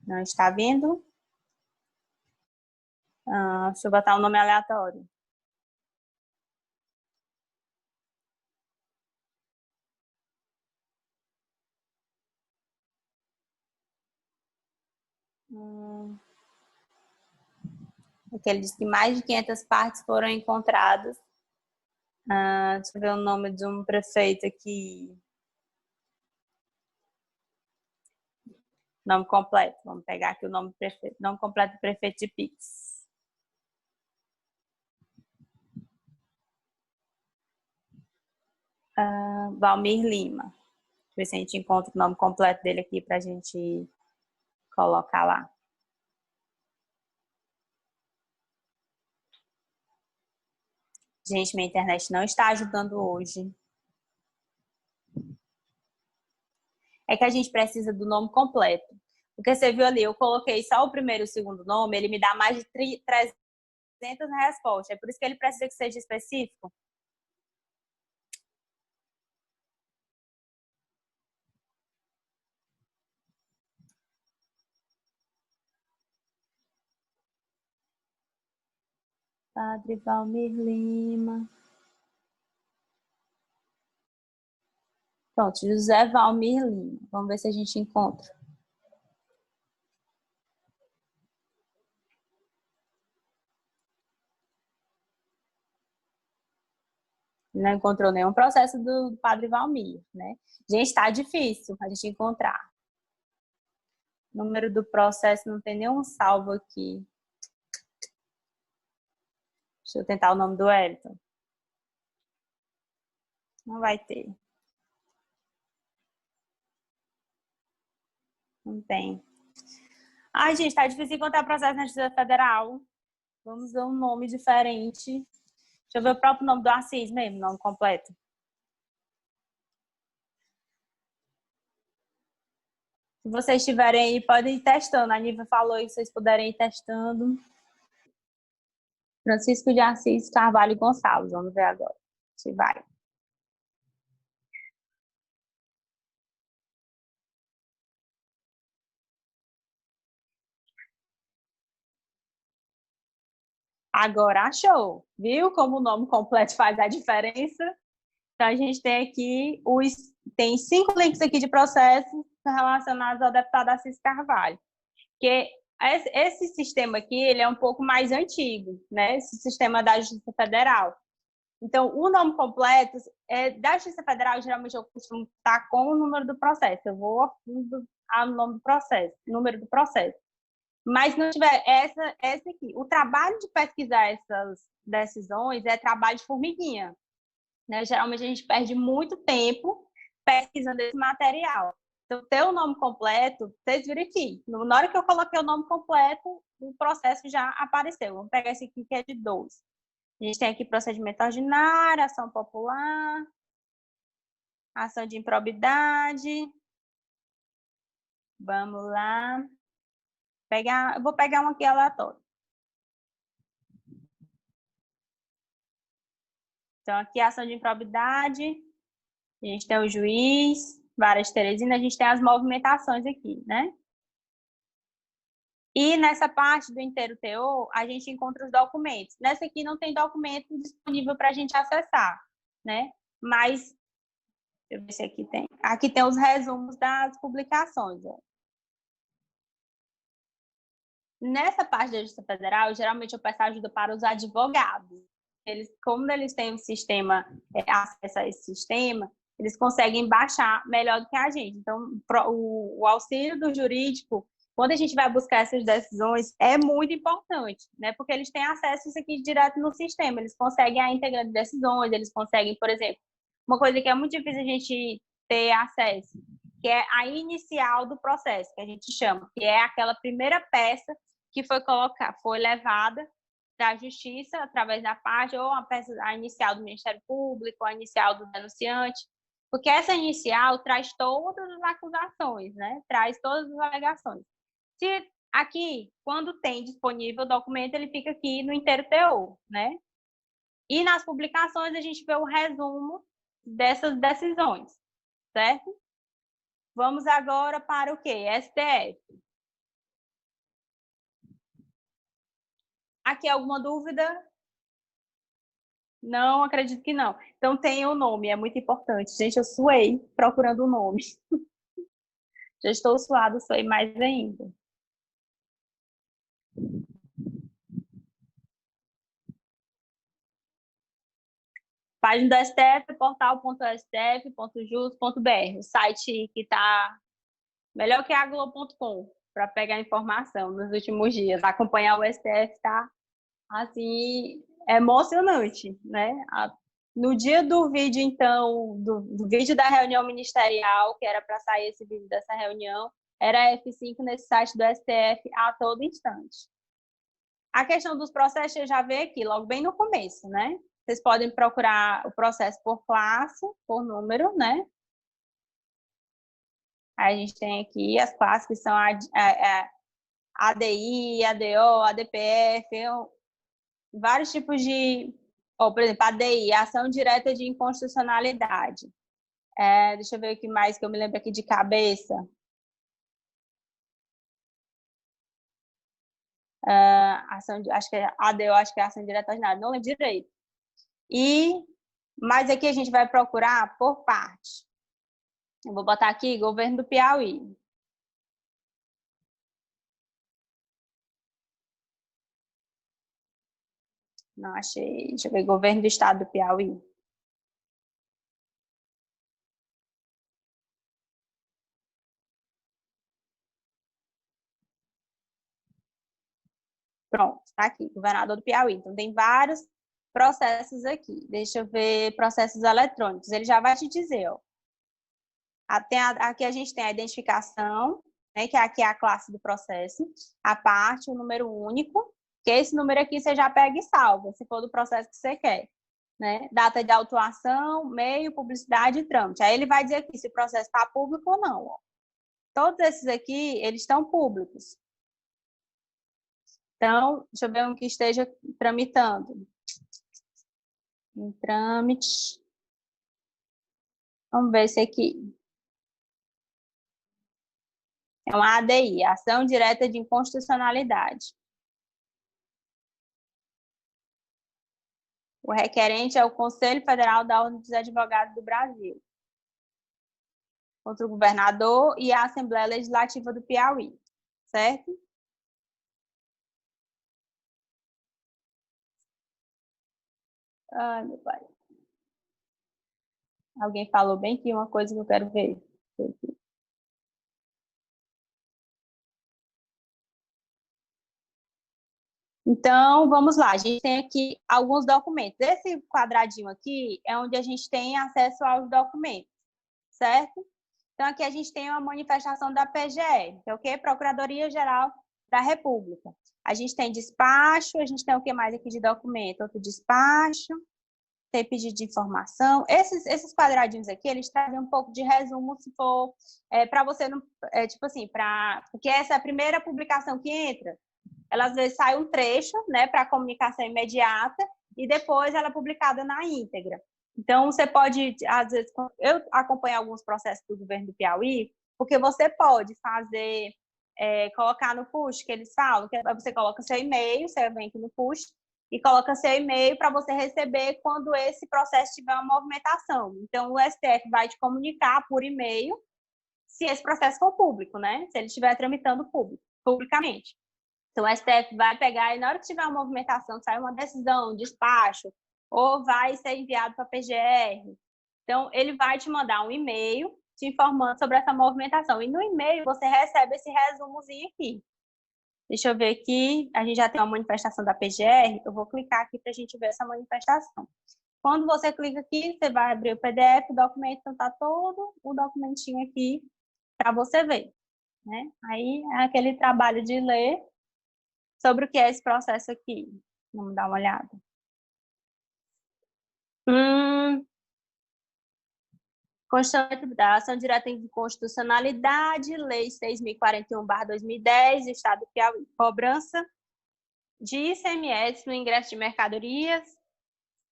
Não está vendo? Deixa eu botar um nome aleatório. Aqui ele diz que mais de 500 partes foram encontradas. Deixa eu ver o nome de um prefeito aqui. Nome completo. Vamos pegar aqui o nome completo do prefeito de Pix. Valmir Lima. Deixa eu ver se a gente encontra o nome completo dele aqui para a gente colocar lá. Gente, minha internet não está ajudando hoje. É que a gente precisa do nome completo. Porque você viu ali, eu coloquei só o primeiro e o segundo nome, ele me dá mais de 300 respostas. É por isso que ele precisa que seja específico. Padre Valmir Lima. Pronto, José Valmir Lima. Vamos ver se a gente encontra. Não encontrou nenhum processo do Padre Valmir, né? Gente, tá difícil a gente encontrar. O número do processo não tem nenhum salvo aqui. Deixa eu tentar o nome do Elton. Não vai ter. Não tem. Ai, gente, tá difícil encontrar processo na Justiça Federal. Vamos ver um nome diferente. Deixa eu ver o próprio nome do Assis mesmo, nome completo. Se vocês tiverem aí, podem ir testando. A Niva falou aí que vocês puderem ir testando. Francisco de Assis Carvalho Gonçalves. Vamos ver agora se vai. Agora achou. Viu como o nome completo faz a diferença? Então, a gente tem aqui tem 5 links aqui de processos relacionados ao deputado Assis Carvalho, que esse sistema aqui, ele é um pouco mais antigo, né? Esse sistema da Justiça Federal. Então, o nome completo da Justiça Federal, geralmente eu costumo estar com o número do processo. Eu vou ao nome do processo, número do processo. Mas não tiver essa aqui. O trabalho de pesquisar essas decisões é trabalho de formiguinha, né? Geralmente a gente perde muito tempo pesquisando esse material. Então, ter o nome completo, vocês verifiquem. Na hora que eu coloquei o nome completo, o processo já apareceu. Vamos pegar esse aqui que é de 12. A gente tem aqui procedimento ordinário, ação popular, ação de improbidade. Vamos lá. Eu vou pegar um aqui aleatório. Então, aqui a ação de improbidade. A gente tem o juiz, Varas Teresina, a gente tem as movimentações aqui, né? E nessa parte do inteiro teor, a gente encontra os documentos. Nessa aqui não tem documento disponível para a gente acessar, né? Mas, deixa eu ver se aqui tem. Aqui tem os resumos das publicações. Ó. Nessa parte da Justiça Federal, geralmente eu peço ajuda para os advogados. Como eles têm um sistema, acesso a esse sistema, eles conseguem baixar melhor do que a gente. Então, o auxílio do jurídico, quando a gente vai buscar essas decisões, é muito importante, né? Porque eles têm acesso a isso aqui direto no sistema, eles conseguem a íntegra de decisões, eles conseguem, por exemplo, uma coisa que é muito difícil a gente ter acesso, que é a inicial do processo, que a gente chama, que é aquela primeira peça que foi levada da Justiça através da parte, ou a inicial do Ministério Público, a inicial do denunciante, porque essa inicial traz todas as acusações, né? Traz todas as alegações. Se aqui, quando tem disponível o documento, ele fica aqui no inteiro teor, né? E nas publicações a gente vê o resumo dessas decisões, certo? Vamos agora para o quê? STF. Aqui alguma dúvida? Não, acredito que não. Então tem o nome, é muito importante. Gente, eu suei procurando o nome. Já estou suado, suei mais ainda. Página do STF, portal.stf.jus.br, o site que está melhor que a Globo.com para pegar informação nos últimos dias. Acompanhar o STF está, assim, emocionante, né? No dia do vídeo, então, do vídeo da reunião ministerial, que era para sair esse vídeo dessa reunião, era F5 nesse site do STF a todo instante. A questão dos processos, você já vê aqui, logo bem no começo, né? Vocês podem procurar o processo por classe, por número, né? Aí a gente tem aqui as classes que são ADI, ADO, ADPF, vários tipos de... por exemplo, ADI, Ação Direta de Inconstitucionalidade. Deixa eu ver o que mais que eu me lembro aqui de cabeça. Acho que é ADO, acho que é Ação Direta Ordinária, não lembro direito. Mas aqui a gente vai procurar por parte. Eu vou botar aqui Governo do Piauí. Não achei. Deixa eu ver, Governo do Estado do Piauí. Pronto, está aqui, governador do Piauí. Então, tem vários processos aqui. Deixa eu ver, processos eletrônicos. Ele já vai te dizer, ó. Aqui a gente tem a identificação, né, que aqui é a classe do processo, a parte, o número único, que esse número aqui você já pega e salva, se for do processo que você quer. Né? Data de autuação, meio, publicidade e trâmite. Aí ele vai dizer aqui se o processo está público ou não. Ó. Todos esses aqui, eles estão públicos. Então, deixa eu ver um que esteja tramitando. Em trâmite. Vamos ver esse aqui. É uma ADI, Ação Direta de Inconstitucionalidade. O requerente é o Conselho Federal da Ordem dos Advogados do Brasil, contra o governador e a Assembleia Legislativa do Piauí, certo? Ai, meu pai. Alguém falou bem que uma coisa que eu quero ver. Então, vamos lá. A gente tem aqui alguns documentos. Esse quadradinho aqui é onde a gente tem acesso aos documentos, certo? Então, aqui a gente tem uma manifestação da PGR, que é o quê? Procuradoria-Geral da República. A gente tem despacho, a gente tem o que mais aqui de documento? Outro despacho, tem pedido de informação. Esses quadradinhos aqui, eles trazem um pouco de resumo, se for para você, não, tipo assim, porque essa é a primeira publicação que entra, ela às vezes sai um trecho, né, para comunicação imediata, e depois ela é publicada na íntegra. Então, você pode, às vezes, eu acompanho alguns processos do governo do Piauí, porque você pode fazer, colocar no push, que eles falam, que você coloca seu e-mail, você vem aqui no push, e coloca seu e-mail para você receber quando esse processo tiver uma movimentação. Então, o STF vai te comunicar por e-mail se esse processo for público, né? Se ele estiver tramitando publicamente. Então, o STF vai pegar e na hora que tiver uma movimentação, sai uma decisão, despacho, ou vai ser enviado para a PGR. Então, ele vai te mandar um e-mail te informando sobre essa movimentação. E no e-mail você recebe esse resumozinho aqui. Deixa eu ver aqui, a gente já tem uma manifestação da PGR, eu vou clicar aqui para a gente ver essa manifestação. Quando você clica aqui, você vai abrir o PDF, o documento, então está todo o documentinho aqui para você ver, né? Aí é aquele trabalho de ler sobre o que é esse processo aqui. Vamos dar uma olhada. Constituição da Ação Direta de Constitucionalidade, Lei 6.041/2010, Estado do Piauí. Cobrança de ICMS no ingresso de mercadorias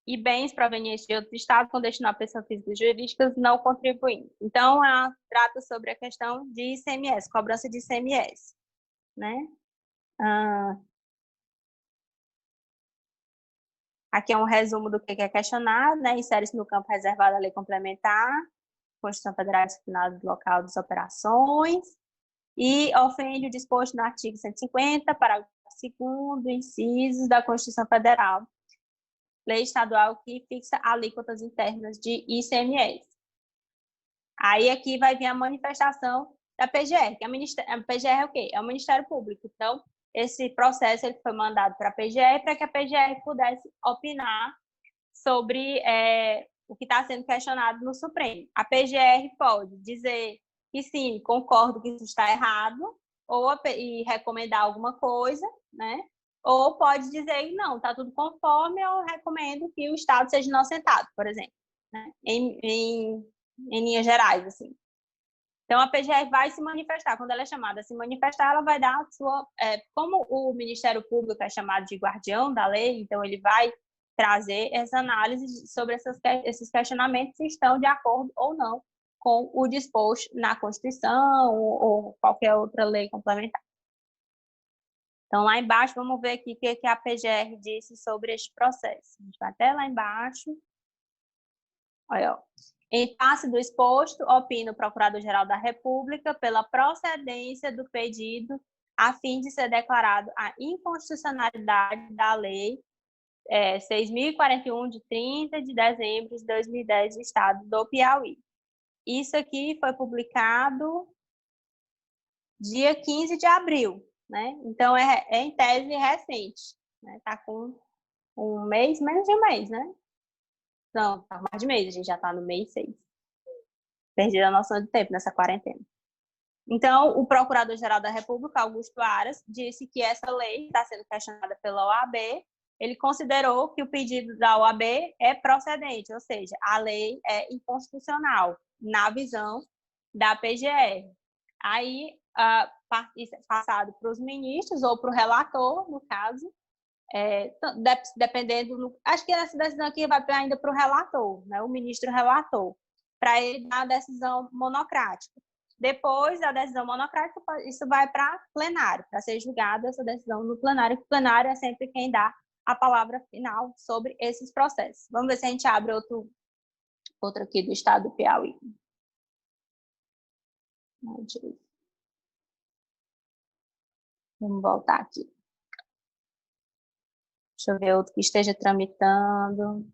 e bens provenientes de outro estado com destino a pessoas físicas e jurídicas não contribuintes. Então, trata sobre a questão de ICMS, cobrança de ICMS, né? Aqui é um resumo do que é questionado, né? Insere-se no campo reservado à lei complementar, Constituição Federal Disciplinada do Local das Operações, e ofende o disposto no artigo 150, parágrafo 2º, incisos da Constituição Federal, lei estadual que fixa alíquotas internas de ICMS. Aí aqui vai vir a manifestação da PGR, que a PGR é o quê? É o Ministério Público. Então, esse processo ele foi mandado para a PGR para que a PGR pudesse opinar sobre o que está sendo questionado no Supremo. A PGR pode dizer que sim, concordo que isso está errado, e recomendar alguma coisa, né? Ou pode dizer que não, está tudo conforme, eu recomendo que o Estado seja inocentado, por exemplo, né? Em linhas gerais, assim. Então, a PGR vai se manifestar. Quando ela é chamada a se manifestar, ela vai dar a sua... como o Ministério Público é chamado de guardião da lei, então ele vai trazer essa análise sobre esses questionamentos se estão de acordo ou não com o disposto na Constituição ou qualquer outra lei complementar. Então, lá embaixo, vamos ver aqui o que a PGR disse sobre este processo. A gente vai até lá embaixo. Olha, ó. Em face do exposto, opina o Procurador-Geral da República pela procedência do pedido a fim de ser declarado a inconstitucionalidade da Lei 6.041, de 30 de dezembro de 2010, do Estado do Piauí. Isso aqui foi publicado dia 15 de abril, né? Então, é em tese recente, né? Está com um mês, menos de um mês, né? Não, tá mais de mês, a gente já está no mês 6. Perdi a noção de tempo nessa quarentena. Então, o Procurador-Geral da República, Augusto Aras, disse que essa lei está sendo questionada pela OAB. Ele considerou que o pedido da OAB é procedente, ou seja, a lei é inconstitucional, na visão da PGR. Aí, passado para os ministros ou para o relator, no caso, dependendo, acho que essa decisão aqui vai ainda para o relator, né, o ministro relator, para ele dar a decisão monocrática. Depois da decisão monocrática, isso vai para plenário, para ser julgada essa decisão no plenário, que o plenário é sempre quem dá a palavra final sobre esses processos. Vamos ver se a gente abre outro aqui do estado do Piauí. Vamos voltar aqui. Deixa eu ver outro que esteja tramitando.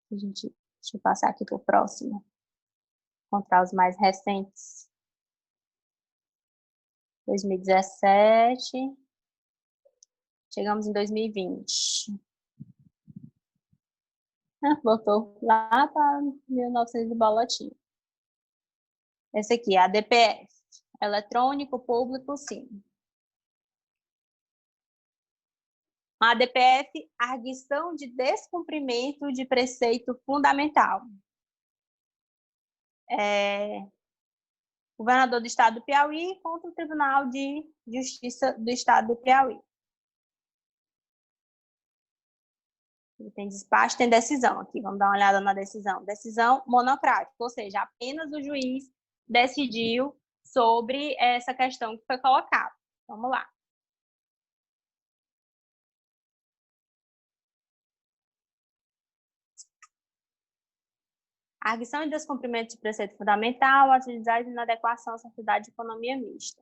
Deixa eu passar aqui para o próximo. Encontrar os mais recentes. 2017. Chegamos em 2020. Voltou lá para 1900 de bolotinho. Esse aqui, a DPF. Eletrônico, público, sim. A DPF, arguição de descumprimento de preceito fundamental. Governador do Estado do Piauí contra o Tribunal de Justiça do Estado do Piauí. Tem despacho, tem decisão aqui. Vamos dar uma olhada na decisão. Decisão monocrática, ou seja, apenas o juiz decidiu sobre essa questão que foi colocada. Vamos lá. Arguição de descumprimento de preceito fundamental, atividade de inadequação à sociedade de economia mista.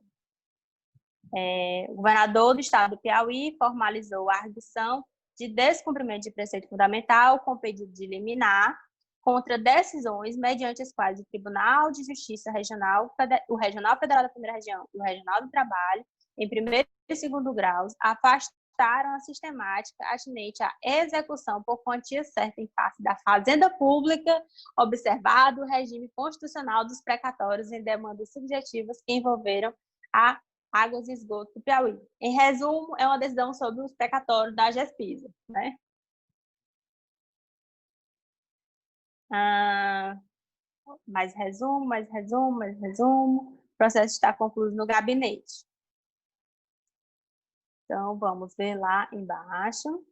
O governador do estado do Piauí formalizou a arguição de descumprimento de preceito fundamental com pedido de liminar contra decisões mediante as quais o Tribunal de Justiça Regional, o Regional Federal da Primeira Região e o Regional do Trabalho, em primeiro e segundo graus, afastaram a sistemática atinente à execução por quantia certa em face da fazenda pública, observado o regime constitucional dos precatórios em demandas subjetivas que envolveram a Águas e Esgotos do Piauí. Em resumo, é uma decisão sobre os precatórios da GESPISA, né? Mais resumo. O processo está concluído no gabinete. Então, vamos ver lá embaixo.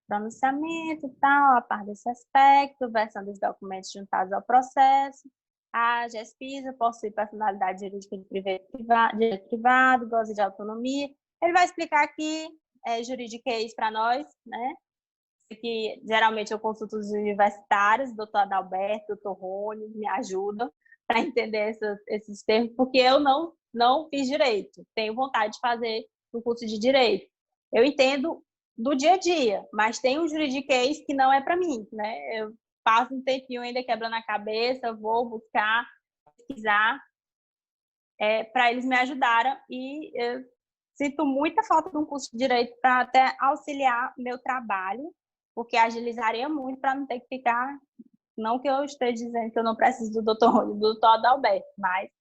Pronunciamento e tal, a par desse aspecto, versão dos documentos juntados ao processo. A GESPISA possui personalidade jurídica de direito privado, goza de autonomia. Ele vai explicar aqui juridiquês para nós, né? Que geralmente eu consulto os universitários, doutor Adalberto, doutor Rony, me ajudam para entender esses termos, porque eu não fiz direito, tenho vontade de fazer um curso de direito. Eu entendo do dia a dia, mas tem um juridiquês que não é para mim, né? Eu passo um tempinho ainda quebrando a cabeça, vou buscar, pesquisar, para eles me ajudarem, e eu sinto muita falta de um curso de direito para até auxiliar meu trabalho, porque agilizaria muito para não ter que ficar, não que eu esteja dizendo que eu não preciso do doutor Rony, do doutor Adalberto, mas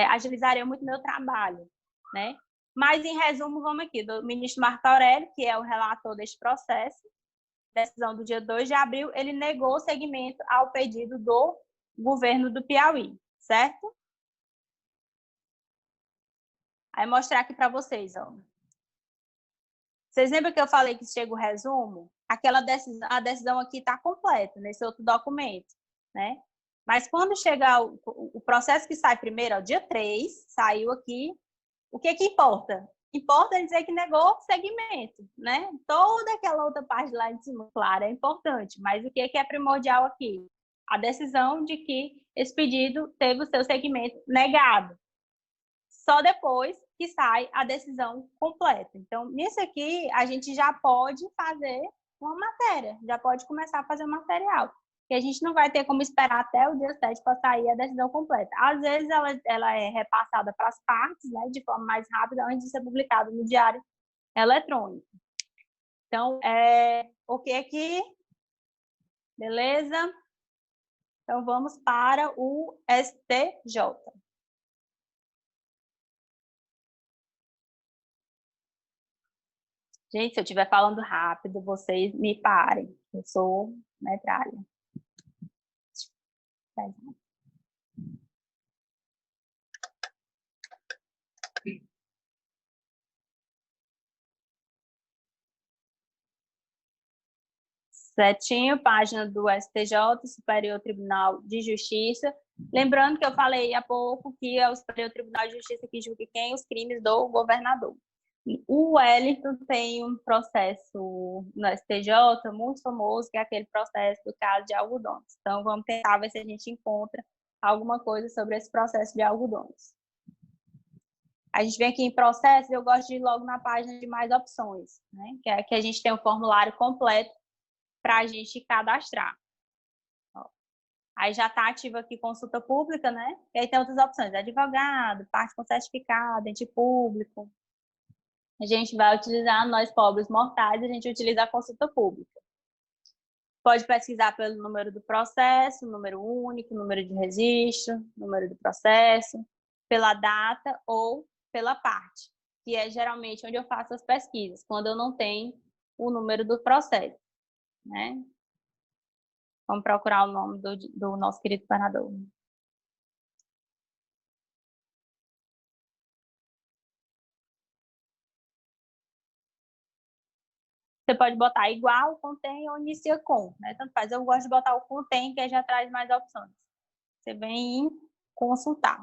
agilizaria muito meu trabalho, né? Mas, em resumo, vamos aqui, do ministro Marco Aurélio, que é o relator deste processo, decisão do dia 2 de abril, ele negou seguimento ao pedido do governo do Piauí, certo? Aí, mostrar aqui para vocês, ó. Vocês lembram que eu falei que chega o resumo? A decisão aqui está completa, nesse outro documento, né? Mas quando chegar o processo que sai primeiro, ó, dia 3, saiu aqui, o que importa? Importa dizer que negou segmento, né? Toda aquela outra parte lá de cima, claro, é importante, mas o que é primordial aqui? A decisão de que esse pedido teve o seu segmento negado. Só depois que sai a decisão completa. Então, nisso aqui, a gente já pode fazer uma matéria, já pode começar a fazer um material, que a gente não vai ter como esperar até o dia 7 para sair a decisão completa. Às vezes, ela é repassada para as partes, né, de forma mais rápida, antes de ser publicada no diário eletrônico. Então, ok aqui? Beleza? Então, vamos para o STJ. Gente, se eu estiver falando rápido, vocês me parem. Eu sou metralha. Certinho, página do STJ, Superior Tribunal de Justiça. Lembrando que eu falei há pouco que é o Superior Tribunal de Justiça que julga quem? Os crimes do governador. O Wellington tem um processo no STJ muito famoso, que é aquele processo do caso de algodões. Então, vamos tentar ver se a gente encontra alguma coisa sobre esse processo de algodões. A gente vem aqui em processos, eu gosto de ir logo na página de mais opções, né? Que é que a gente tem o formulário completo para a gente cadastrar. Ó. Aí já está ativa aqui consulta pública, né? E aí tem outras opções, advogado, parte com certificado, ente público. A gente vai utilizar, nós pobres mortais, a gente utiliza a consulta pública. Pode pesquisar pelo número do processo, número único, número de registro, número do processo, pela data ou pela parte, que é geralmente onde eu faço as pesquisas, quando eu não tenho o número do processo, né? Vamos procurar o nome do nosso querido governador. Você pode botar igual, contém ou inicia com, né? Tanto faz. Eu gosto de botar o contém, que já traz mais opções. Você vem em consultar.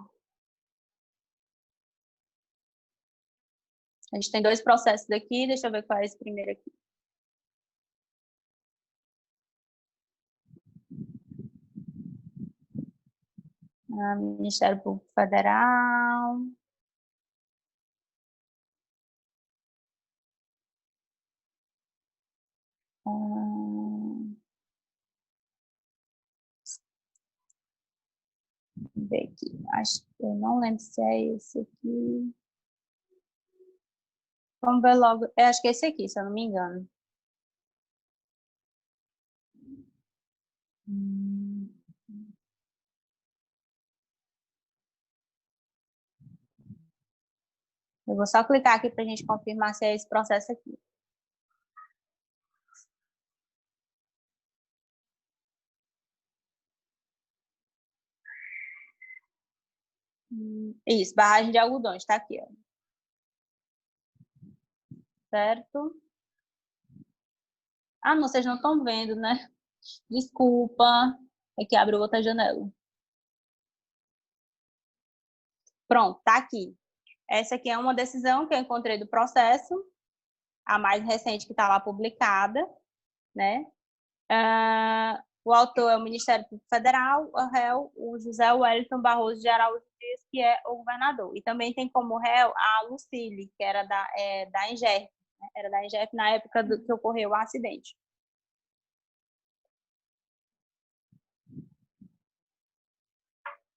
A gente tem dois processos aqui, deixa eu ver qual é esse primeiro aqui. Ministério Público Federal. Vamos ver aqui. Acho que eu não lembro se é esse aqui. Vamos ver logo. Eu acho que é esse aqui, se eu não me engano. Eu vou só clicar aqui para a gente confirmar se é esse processo aqui. Isso, barragem de algodões, está aqui, ó. Certo? Ah, não, vocês não estão vendo, né? Desculpa. Aqui abre outra janela. Pronto, tá aqui. Essa aqui é uma decisão que eu encontrei do processo, a mais recente que está lá publicada, né? O autor é o Ministério Público Federal, o réu, o José Wellington Barroso de Araújo Dias, que é o governador. E também tem como réu a Lucile, que era da Engerf, né? Era da Engerf na época que ocorreu o acidente.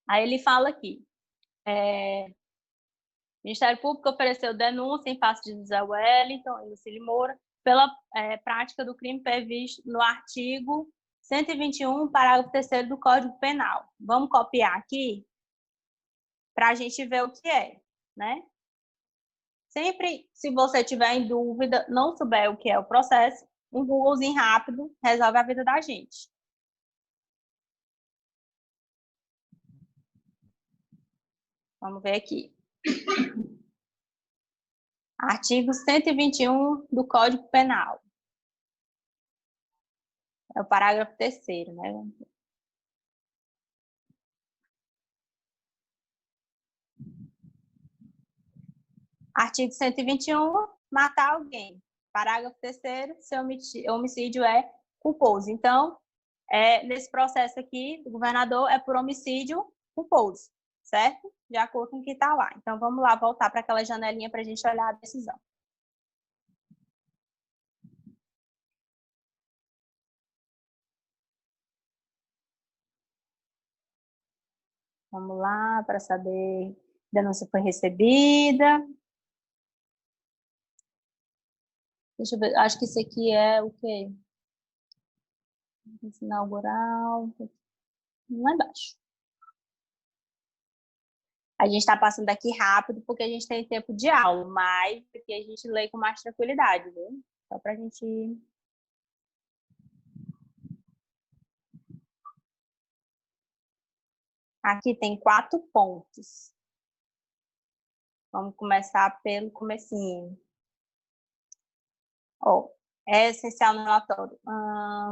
Aí ele fala aqui, o Ministério Público ofereceu denúncia em face de José Wellington e Lucile Moura pela prática do crime previsto no artigo 121, parágrafo 3º do Código Penal. Vamos copiar aqui para a gente ver o que é, né? Sempre, se você tiver em dúvida, não souber o que é o processo, um Googlezinho rápido resolve a vida da gente. Vamos ver aqui. Artigo 121 do Código Penal. É o parágrafo 3º, né? Artigo 121, matar alguém. Parágrafo 3º, seu homicídio é culposo. Então, nesse processo aqui, do governador é por homicídio culposo, certo? De acordo com o que está lá. Então, vamos lá voltar para aquela janelinha para a gente olhar a decisão. Vamos lá para saber se a denúncia foi recebida. Deixa eu ver, acho que isso aqui é o quê? Inaugural. Lá embaixo. A gente está passando aqui rápido porque a gente tem tempo de aula, mas aqui a gente lê com mais tranquilidade, viu? Só para a gente... Aqui tem 4 pontos. Vamos começar pelo comecinho. Ó, É essencial no relatório.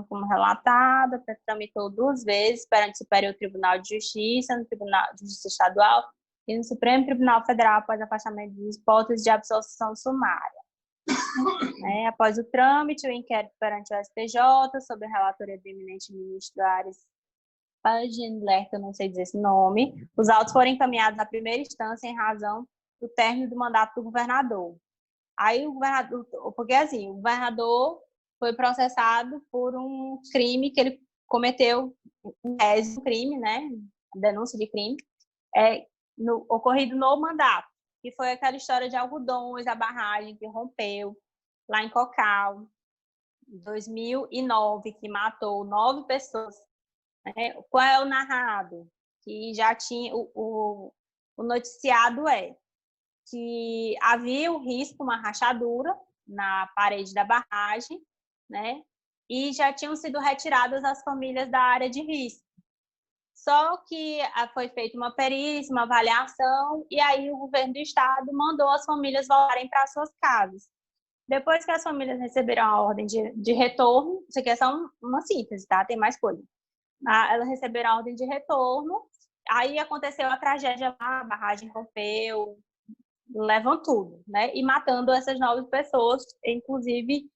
Como relatado, tramitou 2 vezes perante o Superior Tribunal de Justiça, no Tribunal de Justiça Estadual e no Supremo Tribunal Federal após afastamento de hipóteses de absolvição sumária. Após o trâmite, o inquérito perante o STJ, sob a relatoria do eminente ministro Ares Pagler, que eu não sei dizer esse nome, os autos foram encaminhados à primeira instância em razão do término do mandato do governador. Aí o governador, porque assim, o governador foi processado por um crime que ele cometeu, um crime, né, denúncia de crime, ocorrido no mandato, que foi aquela história de algodões, a barragem que rompeu lá em Cocal, em 2009, que matou 9 pessoas. Qual é o narrado? Que já tinha, o noticiado que havia o risco, uma rachadura na parede da barragem, né? E já tinham sido retiradas as famílias da área de risco. Só que foi feita uma perícia, uma avaliação, e aí o governo do estado mandou as famílias voltarem para suas casas. Depois que as famílias receberam a ordem de retorno, isso aqui é só uma síntese, tá? Tem mais coisa. Elas receberam a ordem de retorno, aí aconteceu a tragédia lá, a barragem rompeu, levam tudo, né? E matando essas 9 pessoas, inclusive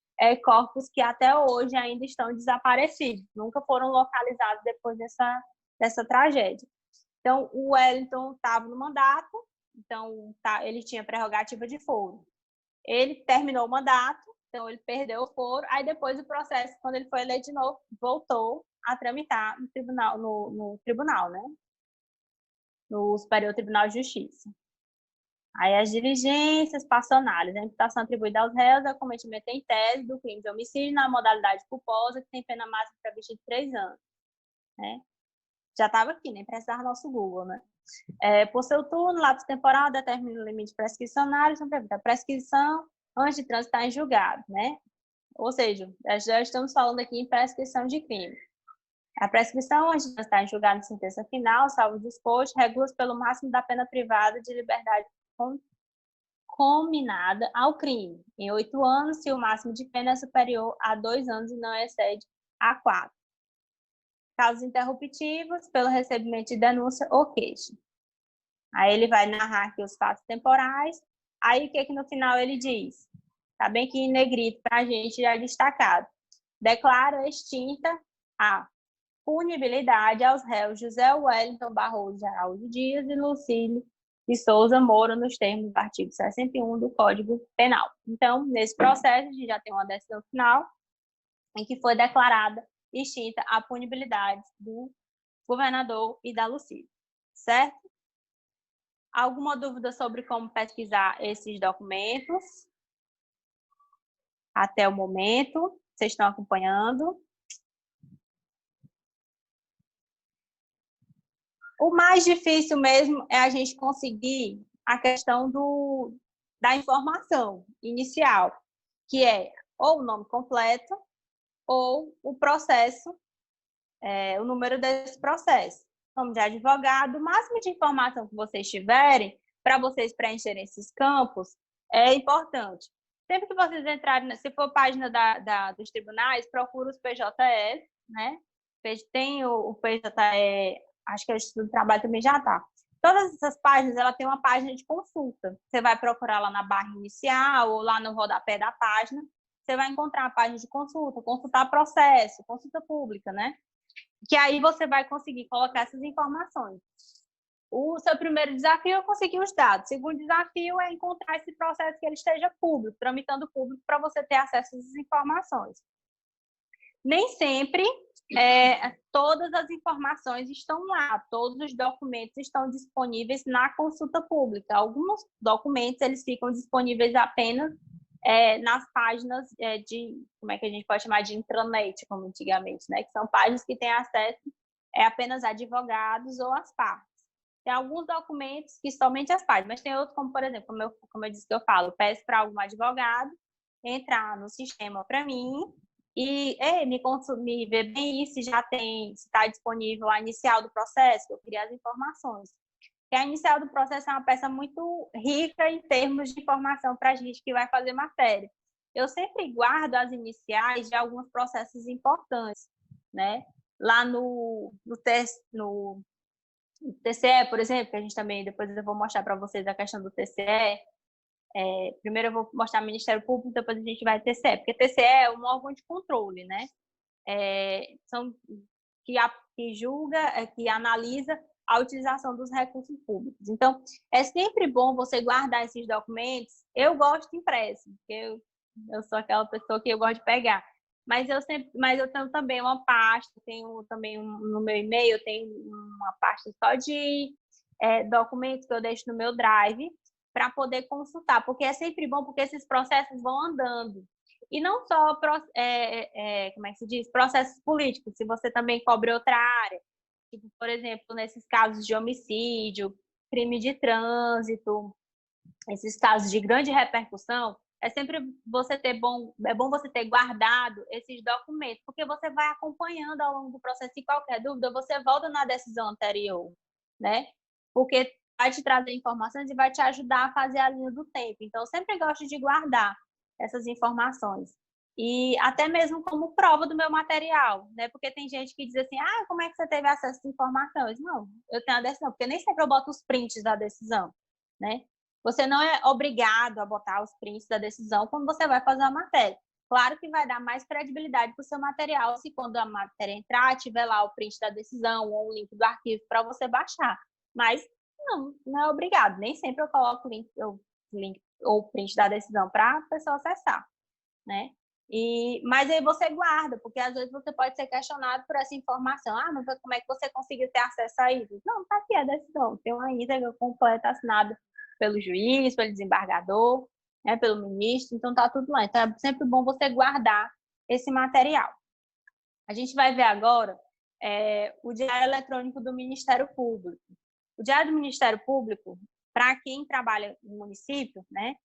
corpos que até hoje ainda estão desaparecidos, nunca foram localizados depois dessa tragédia. Então, o Wellington estava no mandato, então ele tinha prerrogativa de foro. Ele terminou o mandato, então ele perdeu o foro, aí depois o processo, quando ele foi eleito de novo, voltou a tramitar no tribunal, né? No Superior Tribunal de Justiça. Aí as diligências, passo análise. A imputação atribuída aos réus é o cometimento em tese do crime de homicídio na modalidade culposa, que tem pena máxima prevista de 3 anos. Né? Já estava aqui, nem precisava nosso Google, né? Por seu turno, lapso temporal determina o limite prescricionário, são previstas a prescrição antes de transitar em julgado, né? Ou seja, já estamos falando aqui em prescrição de crime. A prescrição antes de transitar em julgado de sentença final, salvo o disposto, regula-se pelo máximo da pena privada de liberdade combinada ao crime, em 8 anos, se o máximo de pena é superior a 2 anos e não excede a 4. Casos interruptivos, pelo recebimento de denúncia ou queixa. Aí ele vai narrar aqui os fatos temporais. Aí o que no final ele diz? Tá bem que em negrito para a gente já destacado. Declara extinta a punibilidade aos réus José Wellington Barroso Araújo Dias e Lucílio de Souza Moura nos termos do artigo 61 do Código Penal. Então, nesse processo, a gente já tem uma decisão final em que foi declarada extinta a punibilidade do governador e da Lucílio, certo? Alguma dúvida sobre como pesquisar esses documentos? Até o momento, vocês estão acompanhando? O mais difícil mesmo é a gente conseguir a questão da informação inicial, que é ou o nome completo ou o processo, o número desse processo. Nome de advogado, o máximo de informação que vocês tiverem para vocês preencherem esses campos é importante. Sempre que vocês entrarem, se for página dos tribunais, procura os PJEs, né? Tem o PJE, acho que o Instituto do Trabalho também já está. Todas essas páginas, ela tem uma página de consulta. Você vai procurar lá na barra inicial ou lá no rodapé da página, você vai encontrar a página de consulta, consultar processo, consulta pública, né? Que aí você vai conseguir colocar essas informações. O seu primeiro desafio é conseguir os dados. O segundo desafio é encontrar esse processo que ele esteja público, tramitando público, para você ter acesso a essas informações. Nem sempre todas as informações estão lá, todos os documentos estão disponíveis na consulta pública. Alguns documentos eles ficam disponíveis apenas nas páginas de, como é que a gente pode chamar, de intranet, como antigamente, né? Que são páginas que têm acesso apenas a advogados ou as partes. Tem alguns documentos que somente as páginas, mas tem outros, como por exemplo, como eu disse que eu falo, peço para algum advogado entrar no sistema para mim e me ver bem se já tem, se está disponível a inicial do processo, eu queria as informações. E a inicial do processo é uma peça muito rica em termos de informação para a gente que vai fazer matéria. eu sempre guardo as iniciais de alguns processos importantes, né? Lá no TCE, por exemplo, que a gente também, depois eu vou mostrar para vocês a questão do TCE. Primeiro eu vou mostrar o Ministério Público, depois a gente vai ao TCE, porque TCE é um órgão de controle, né? São que julga, que analisa a utilização dos recursos públicos. Então, é sempre bom você guardar esses documentos. Eu gosto impresso, porque eu sou aquela pessoa que eu gosto de pegar. Mas eu tenho também uma pasta, tenho também no meu e-mail, eu tenho uma pasta só de documentos que eu deixo no meu Drive para poder consultar, porque é sempre bom, porque esses processos vão andando. E não só, como é que se diz? Processos políticos, se você também cobre outra área. Tipo, por exemplo, nesses casos de homicídio, crime de trânsito, esses casos de grande repercussão, é sempre é bom você ter guardado esses documentos, porque você vai acompanhando ao longo do processo e qualquer dúvida, você volta na decisão anterior, né? Porque vai te trazer informações e vai te ajudar a fazer a linha do tempo. Então, eu sempre gosto de guardar essas informações. E até mesmo como prova do meu material, né? Porque tem gente que diz assim, como é que você teve acesso a informações? Não, eu tenho a decisão, porque nem sempre eu boto os prints da decisão, né? Você não é obrigado a botar os prints da decisão quando você vai fazer a matéria. Claro que vai dar mais credibilidade para o seu material se quando a matéria entrar, tiver lá o print da decisão ou o link do arquivo para você baixar. Mas não é obrigado. Nem sempre eu coloco o link ou print da decisão para a pessoa acessar, né? Mas aí você guarda, porque às vezes você pode ser questionado por essa informação. Mas como é que você conseguiu ter acesso a isso? Não, tá aqui a decisão. Tem uma íntegra completa assinada pelo juiz, pelo desembargador, né, pelo ministro, então tá tudo lá. Então é sempre bom você guardar esse material. A gente vai ver agora o Diário Eletrônico do Ministério Público. O Diário do Ministério Público, para quem trabalha no município, né,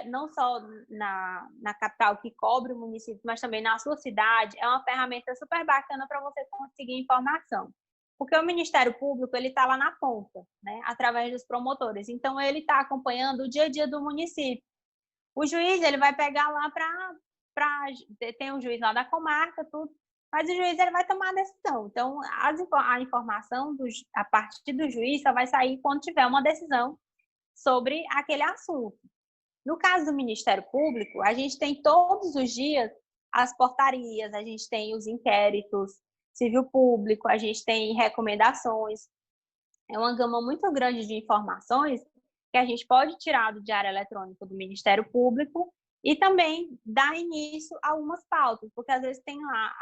não só na capital que cobre o município, mas também na sua cidade, é uma ferramenta super bacana para você conseguir informação. Porque o Ministério Público, ele está lá na ponta, né, através dos promotores. Então, ele está acompanhando o dia a dia do município. O juiz, ele vai pegar lá tem um juiz lá da comarca, tudo, mas o juiz, ele vai tomar a decisão. Então, a informação a partir do juiz só vai sair quando tiver uma decisão sobre aquele assunto. No caso do Ministério Público, a gente tem todos os dias as portarias, a gente tem os inquéritos civil público, a gente tem recomendações. É uma gama muito grande de informações que a gente pode tirar do Diário Eletrônico do Ministério Público e também dar início a algumas pautas, porque às vezes tem lá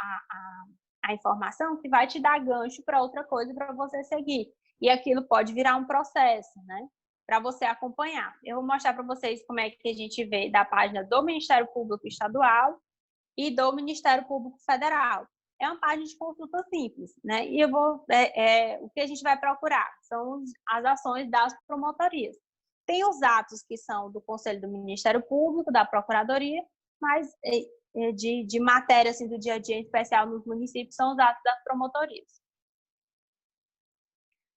a informação que vai te dar gancho para outra coisa para você seguir. E aquilo pode virar um processo, né? Para você acompanhar. Eu vou mostrar para vocês como é que a gente vê da página do Ministério Público Estadual e do Ministério Público Federal. É uma página de consulta simples, né? E o que a gente vai procurar são as ações das promotorias. Tem os atos que são do Conselho do Ministério Público, da Procuradoria, mas de matéria assim, do dia a dia, em especial nos municípios, são os atos das promotorias.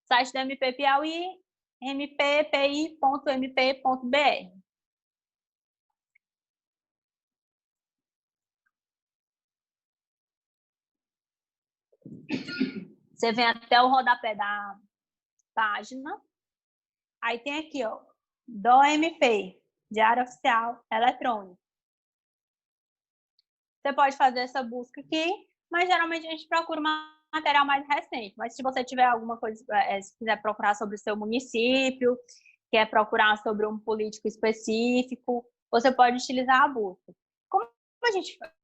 Site da MP Piauí, mppi.mp.br. Você vem até o rodapé da página. Aí tem aqui, ó, do MP, Diário Oficial Eletrônico. Você pode fazer essa busca aqui, mas geralmente a gente procura um material mais recente. Mas se você tiver alguma coisa, se quiser procurar sobre o seu município, quer procurar sobre um político específico, você pode utilizar a busca. Como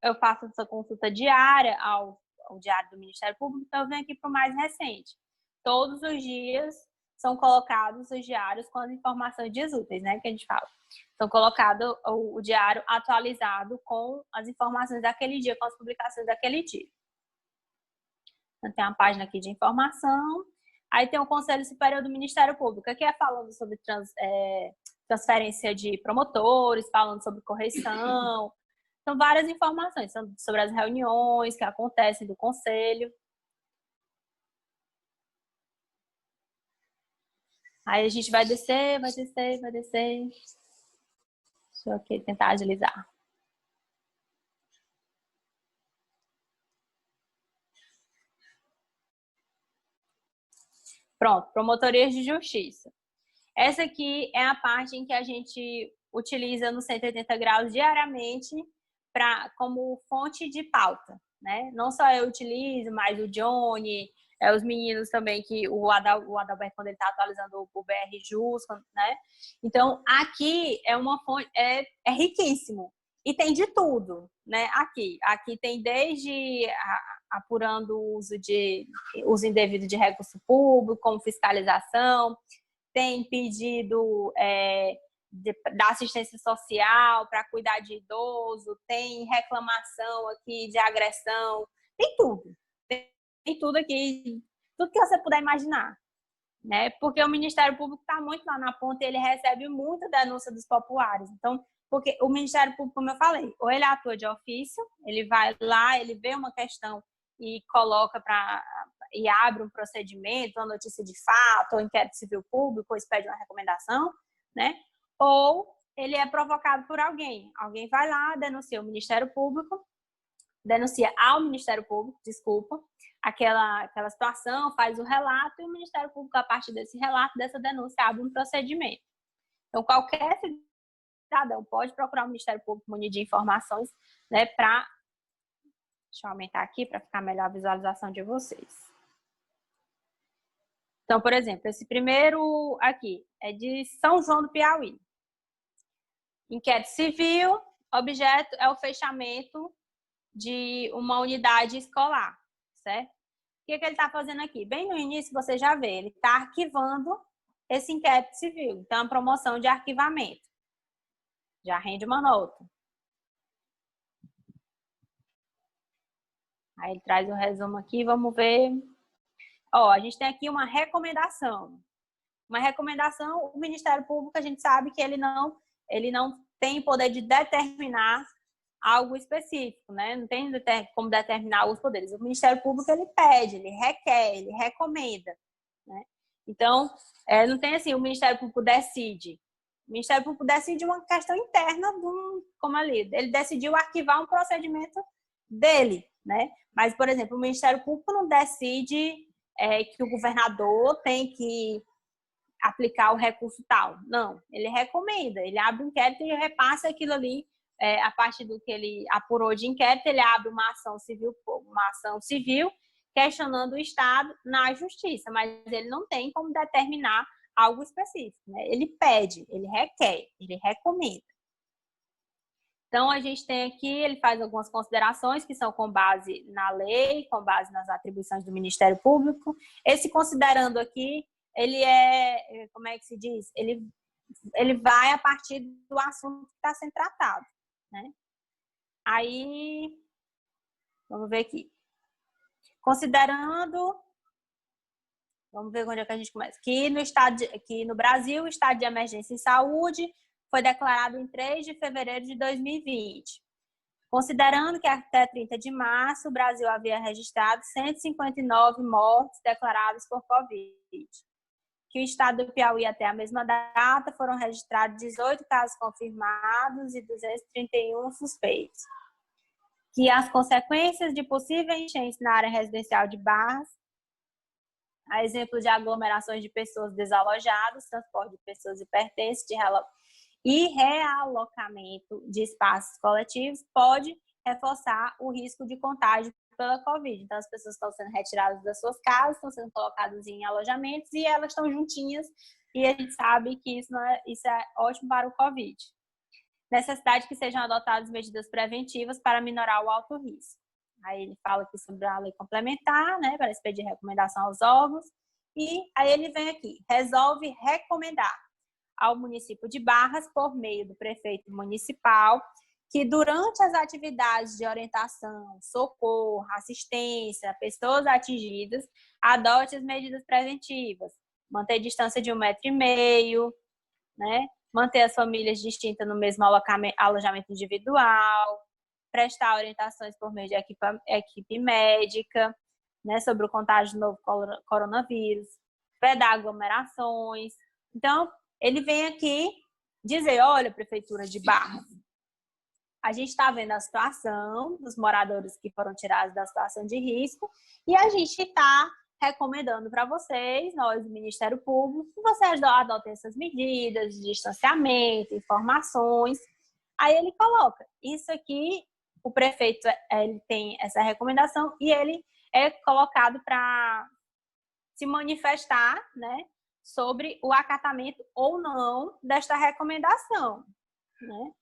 eu faço essa consulta diária ao Diário do Ministério Público, então eu venho aqui para o mais recente. Todos os dias são colocados os diários com as informações úteis, né, que a gente fala. São colocados o diário atualizado com as informações daquele dia, com as publicações daquele dia. Então, tem uma página aqui de informação. Aí tem o Conselho Superior do Ministério Público, aqui é falando sobre transferência de promotores, falando sobre correição. São várias informações sobre as reuniões que acontecem do Conselho. Aí a gente vai descer, vai descer, vai descer. Deixa eu aqui tentar agilizar. Pronto, promotorias de justiça. Essa aqui é a parte em que a gente utiliza no 180 graus diariamente como fonte de pauta, né? Não só eu utilizo, mas o Johnny, os meninos também, que o Adalberto, quando ele está atualizando o BR Jus, né? Então, aqui é uma fonte, é riquíssimo. E tem de tudo, né? Aqui tem desde apurando o uso indevido de recurso público, como fiscalização, tem pedido da assistência social para cuidar de idoso, tem reclamação aqui de agressão, tem tudo. Tem tudo aqui, tudo que você puder imaginar. Né? Porque o Ministério Público está muito lá na ponta e ele recebe muita denúncia dos populares. Então, porque o Ministério Público, como eu falei, ou ele atua de ofício, ele vai lá, ele vê uma questão e coloca e abre um procedimento, uma notícia de fato, ou inquérito civil público, ou expede uma recomendação, né? Ou ele é provocado por alguém. Alguém vai lá, denuncia o Ministério Público, denuncia ao Ministério Público, desculpa, aquela situação, faz o relato e o Ministério Público, a partir desse relato, dessa denúncia, abre um procedimento. Então, qualquer cidadão pode procurar o Ministério Público munido de informações, né, deixa eu aumentar aqui para ficar melhor a visualização de vocês. Então, por exemplo, esse primeiro aqui é de São João do Piauí. Inquérito civil, objeto é o fechamento de uma unidade escolar, certo? O que ele está fazendo aqui? Bem no início, você já vê, ele está arquivando esse inquérito civil. Então, a promoção de arquivamento. Já rende uma nota. Aí ele traz um resumo aqui, vamos ver. Ó, a gente tem aqui uma recomendação. Uma recomendação, o Ministério Público, a gente sabe que ele não tem poder de determinar algo específico, né? Não tem como determinar os poderes. O Ministério Público, ele pede, ele requer, ele recomenda, né? Então, não tem assim, o Ministério Público decide. O Ministério Público decide uma questão interna, como ali, ele decidiu arquivar um procedimento dele, né? Mas, por exemplo, o Ministério Público não decide que o governador tem que aplicar o recurso tal. Não, ele recomenda, ele abre um inquérito e repassa aquilo ali, a partir do que ele apurou de inquérito, ele abre uma ação civil questionando o Estado na justiça, mas ele não tem como determinar algo específico, né? Ele pede, ele requer, ele recomenda. Então, a gente tem aqui, ele faz algumas considerações que são com base na lei, com base nas atribuições do Ministério Público. Esse considerando aqui, ele como é que se diz? Ele vai a partir do assunto que está sendo tratado, né? Aí, vamos ver aqui. Considerando, vamos ver onde é que a gente começa. Aqui no Brasil, o estado de emergência em saúde foi declarado em 3 de fevereiro de 2020. Considerando que até 30 de março, o Brasil havia registrado 159 mortes declaradas por Covid. Que o estado do Piauí, até a mesma data, foram registrados 18 casos confirmados e 231 suspeitos. Que as consequências de possível enchente na área residencial de Barras, a exemplo de aglomerações de pessoas desalojadas, transporte de pessoas e pertences e realocamento de espaços coletivos, pode reforçar o risco de contágio pela Covid. Então, as pessoas estão sendo retiradas das suas casas, estão sendo colocadas em alojamentos e elas estão juntinhas e a gente sabe que isso é ótimo para o Covid. Necessidade que sejam adotadas medidas preventivas para minorar o alto risco. Aí ele fala aqui sobre a lei complementar, né, para expedir recomendação aos órgãos. E aí ele vem aqui, resolve recomendar ao município de Barras, por meio do prefeito municipal, que durante as atividades de orientação, socorro, assistência a pessoas atingidas, adote as medidas preventivas, manter distância de 1,5 metro, né? Manter as famílias distintas no mesmo alojamento individual, prestar orientações por meio de equipe médica, né, sobre o contágio do novo coronavírus, vedar aglomerações. Então, ele vem aqui dizer, olha, Prefeitura de Barras, a gente está vendo a situação dos moradores que foram tirados da situação de risco e a gente está recomendando para vocês, nós, o Ministério Público, que vocês adotem essas medidas de distanciamento, informações. Aí ele coloca, isso aqui, o prefeito ele tem essa recomendação e ele é colocado para se manifestar, né, sobre o acatamento ou não desta recomendação, né?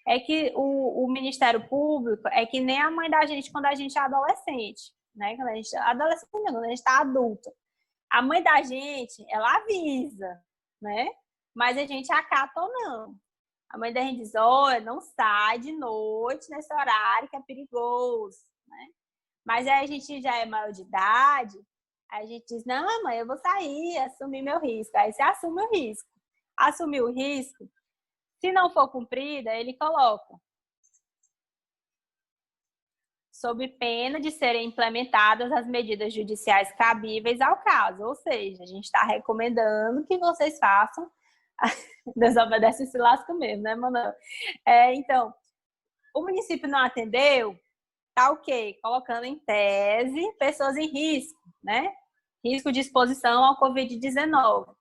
É que o Ministério Público é que nem a mãe da gente quando a gente é adolescente, né? Quando a gente adolescente, não, quando a gente está adulta. A mãe da gente, ela avisa, né? Mas a gente acata ou não. A mãe da gente diz, olha, não sai de noite nesse horário que é perigoso, né? Mas aí a gente já é maior de idade, aí a gente diz, não, mãe, eu vou sair, assumir meu risco. Aí você assume o risco. Assumir o risco, se não for cumprida, ele coloca sob pena de serem implementadas as medidas judiciais cabíveis ao caso. Ou seja, a gente está recomendando que vocês façam. Desobedece esse lasco mesmo, né, Manuel? Então, o município não atendeu, tá ok, colocando em tese pessoas em risco, né? Risco de exposição ao Covid-19.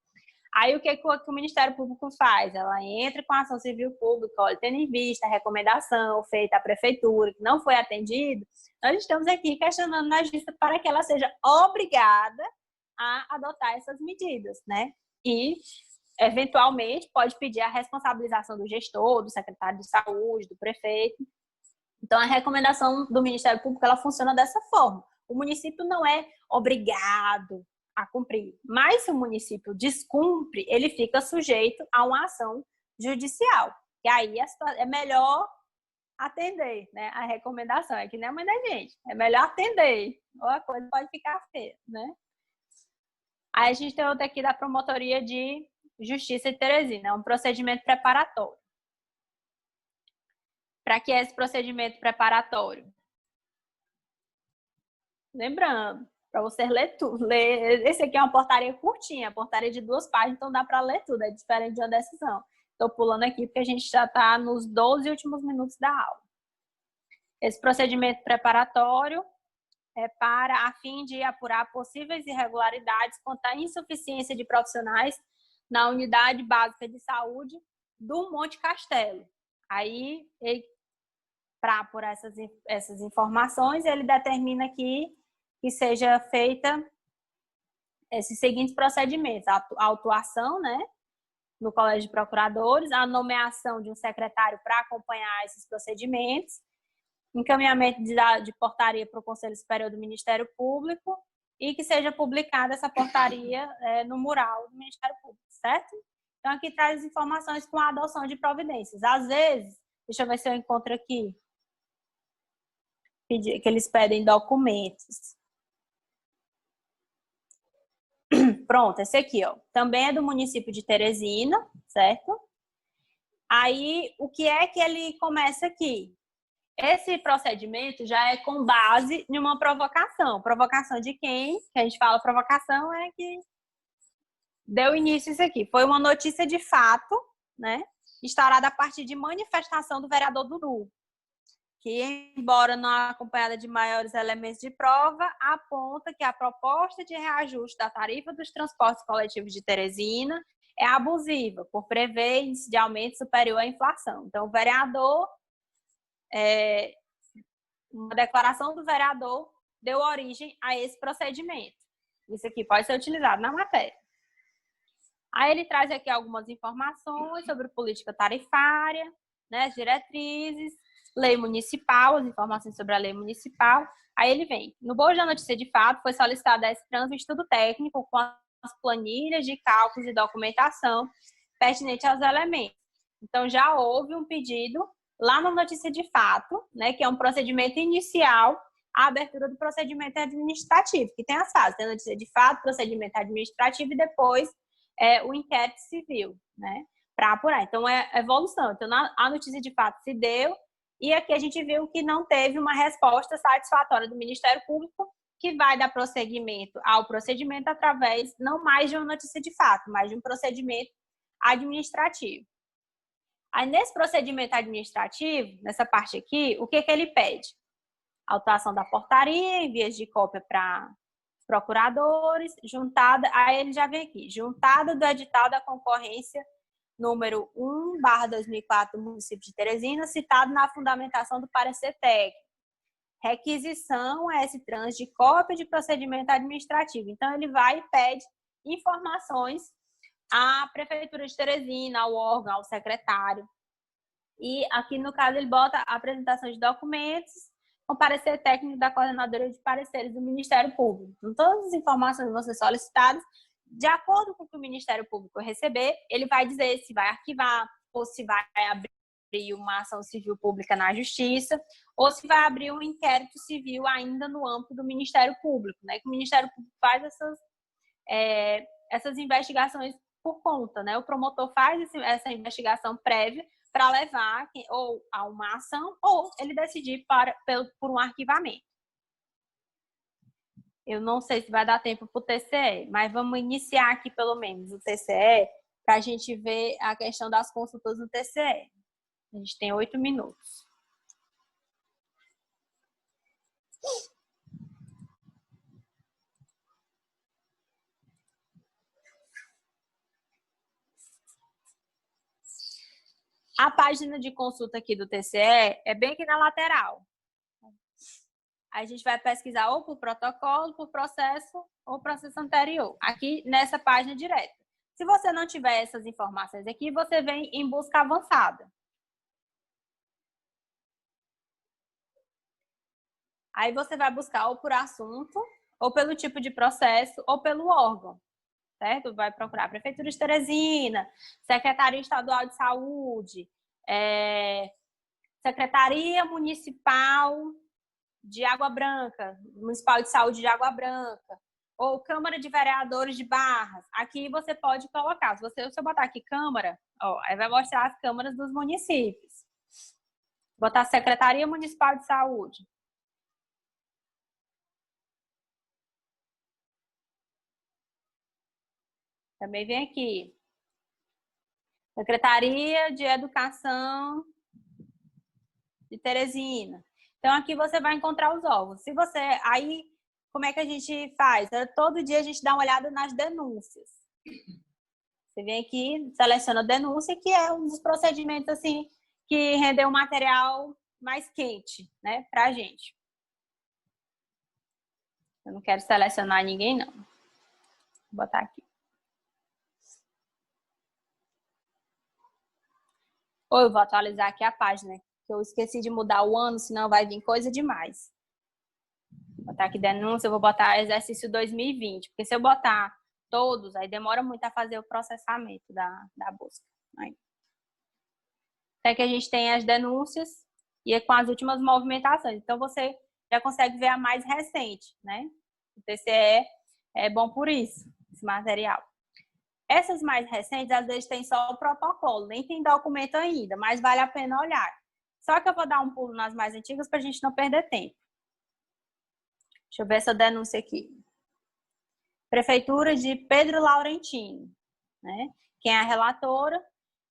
Aí, o que o Ministério Público faz? Ela entra com a ação civil pública, olha, tendo em vista a recomendação feita à prefeitura, que não foi atendido, nós estamos aqui questionando na justiça para que ela seja obrigada a adotar essas medidas, né? E, eventualmente, pode pedir a responsabilização do gestor, do secretário de saúde, do prefeito. Então, a recomendação do Ministério Público, ela funciona dessa forma. O município não é obrigado a cumprir. Mas se o município descumpre, ele fica sujeito a uma ação judicial. E aí é melhor atender, né? A recomendação é que nem a mãe da gente. É melhor atender, ou a coisa pode ficar feia, né? Aí a gente tem outra aqui da Promotoria de Justiça de Teresina, um procedimento preparatório. Para que é esse procedimento preparatório? Lembrando, para você ler tudo. Esse aqui é uma portaria curtinha, portaria de 2 páginas, então dá para ler tudo, é diferente de uma decisão. Estou pulando aqui porque a gente já está nos 12 últimos minutos da aula. Esse procedimento preparatório é para a fim de apurar possíveis irregularidades quanto à insuficiência de profissionais na unidade básica de saúde do Monte Castelo. Aí, para apurar essas informações, ele determina que seja feita esses seguintes procedimentos: a autuação, né, no Colégio de Procuradores, a nomeação de um secretário para acompanhar esses procedimentos, encaminhamento de portaria para o Conselho Superior do Ministério Público e que seja publicada essa portaria no mural do Ministério Público, certo? Então, aqui traz as informações com a adoção de providências. Às vezes, deixa eu ver se eu encontro aqui, que eles pedem documentos. Pronto, esse aqui, ó. Também é do município de Teresina, certo? Aí, o que é que ele começa aqui? Esse procedimento já é com base em uma provocação. Provocação de quem? Que a gente fala provocação é que deu início a isso aqui. Foi uma notícia de fato, né? Instaurada a partir de manifestação do vereador Dudu, que, embora não acompanhada de maiores elementos de prova, aponta que a proposta de reajuste da tarifa dos transportes coletivos de Teresina é abusiva, por prever índice de aumento superior à inflação. Então, o vereador, uma declaração do vereador deu origem a esse procedimento. Isso aqui pode ser utilizado na matéria. Aí ele traz aqui algumas informações sobre política tarifária, né, as diretrizes, lei municipal, as informações sobre a lei municipal. Aí ele vem. No bojo da notícia de fato, foi solicitado a esse trânsito um estudo técnico com as planilhas de cálculos e documentação pertinente aos elementos. Então, já houve um pedido lá na notícia de fato, né, que é um procedimento inicial, a abertura do procedimento administrativo, que tem as fases, tem a notícia de fato, procedimento administrativo e depois o inquérito civil, né, para apurar. Então, é evolução. Então, a notícia de fato se deu, e aqui a gente viu que não teve uma resposta satisfatória do Ministério Público, que vai dar prosseguimento ao procedimento através, não mais de uma notícia de fato, mas de um procedimento administrativo. Aí, nesse procedimento administrativo, nessa parte aqui, o que ele pede? Autuação da portaria, em vias de cópia para procuradores, juntada, aí ele já vem aqui, juntada do edital da concorrência número 1/2004 do município de Teresina, citado na fundamentação do parecer técnico. Requisição a esse trânsito de cópia de procedimento administrativo. Então, ele vai e pede informações à Prefeitura de Teresina, ao órgão, ao secretário. E aqui, no caso, ele bota a apresentação de documentos com parecer técnico da coordenadora de pareceres do Ministério Público. Então, todas as informações vão ser solicitadas. De acordo com o que o Ministério Público receber, ele vai dizer se vai arquivar ou se vai abrir uma ação civil pública na Justiça ou se vai abrir um inquérito civil ainda no âmbito do Ministério Público, né? Que o Ministério Público faz essas investigações por conta, né? O promotor faz essa investigação prévia para levar ou a uma ação ou ele decidir por um arquivamento. Eu não sei se vai dar tempo para o TCE, mas vamos iniciar aqui pelo menos o TCE para a gente ver a questão das consultas no TCE. A gente tem 8 minutos. A página de consulta aqui do TCE é bem aqui na lateral. A gente vai pesquisar ou por protocolo, por processo ou processo anterior. Aqui nessa página direta. Se você não tiver essas informações aqui, você vem em busca avançada. Aí você vai buscar ou por assunto, ou pelo tipo de processo, ou pelo órgão, certo? Vai procurar Prefeitura de Teresina, Secretaria Estadual de Saúde, Secretaria Municipal de Água Branca, Municipal de Saúde de Água Branca, ou Câmara de Vereadores de Barras. Aqui você pode colocar, se eu botar aqui Câmara, aí vai mostrar as câmaras dos municípios. Botar Secretaria Municipal de Saúde. Também vem aqui. Secretaria de Educação de Teresina. Então, aqui você vai encontrar os órgãos. Se você... Aí, como é que a gente faz? Todo dia a gente dá uma olhada nas denúncias. Você vem aqui, seleciona a denúncia, que é um dos procedimentos, assim, que rendeu um material mais quente, né, pra gente. Eu não quero selecionar ninguém, não. Vou botar aqui. Ou eu vou atualizar aqui a página, que eu esqueci de mudar o ano, senão vai vir coisa demais. Vou botar aqui denúncia, eu vou botar exercício 2020, porque se eu botar todos, aí demora muito a fazer o processamento da busca. Aí. Até que a gente tem as denúncias e é com as últimas movimentações. Então, você já consegue ver a mais recente, né? O TCE é bom por isso, esse material. Essas mais recentes, às vezes, tem só o protocolo, nem tem documento ainda, mas vale a pena olhar. Só que eu vou dar um pulo nas mais antigas para a gente não perder tempo. Deixa eu ver essa denúncia aqui. Prefeitura de Pedro Laurentino, né? Quem é a relatora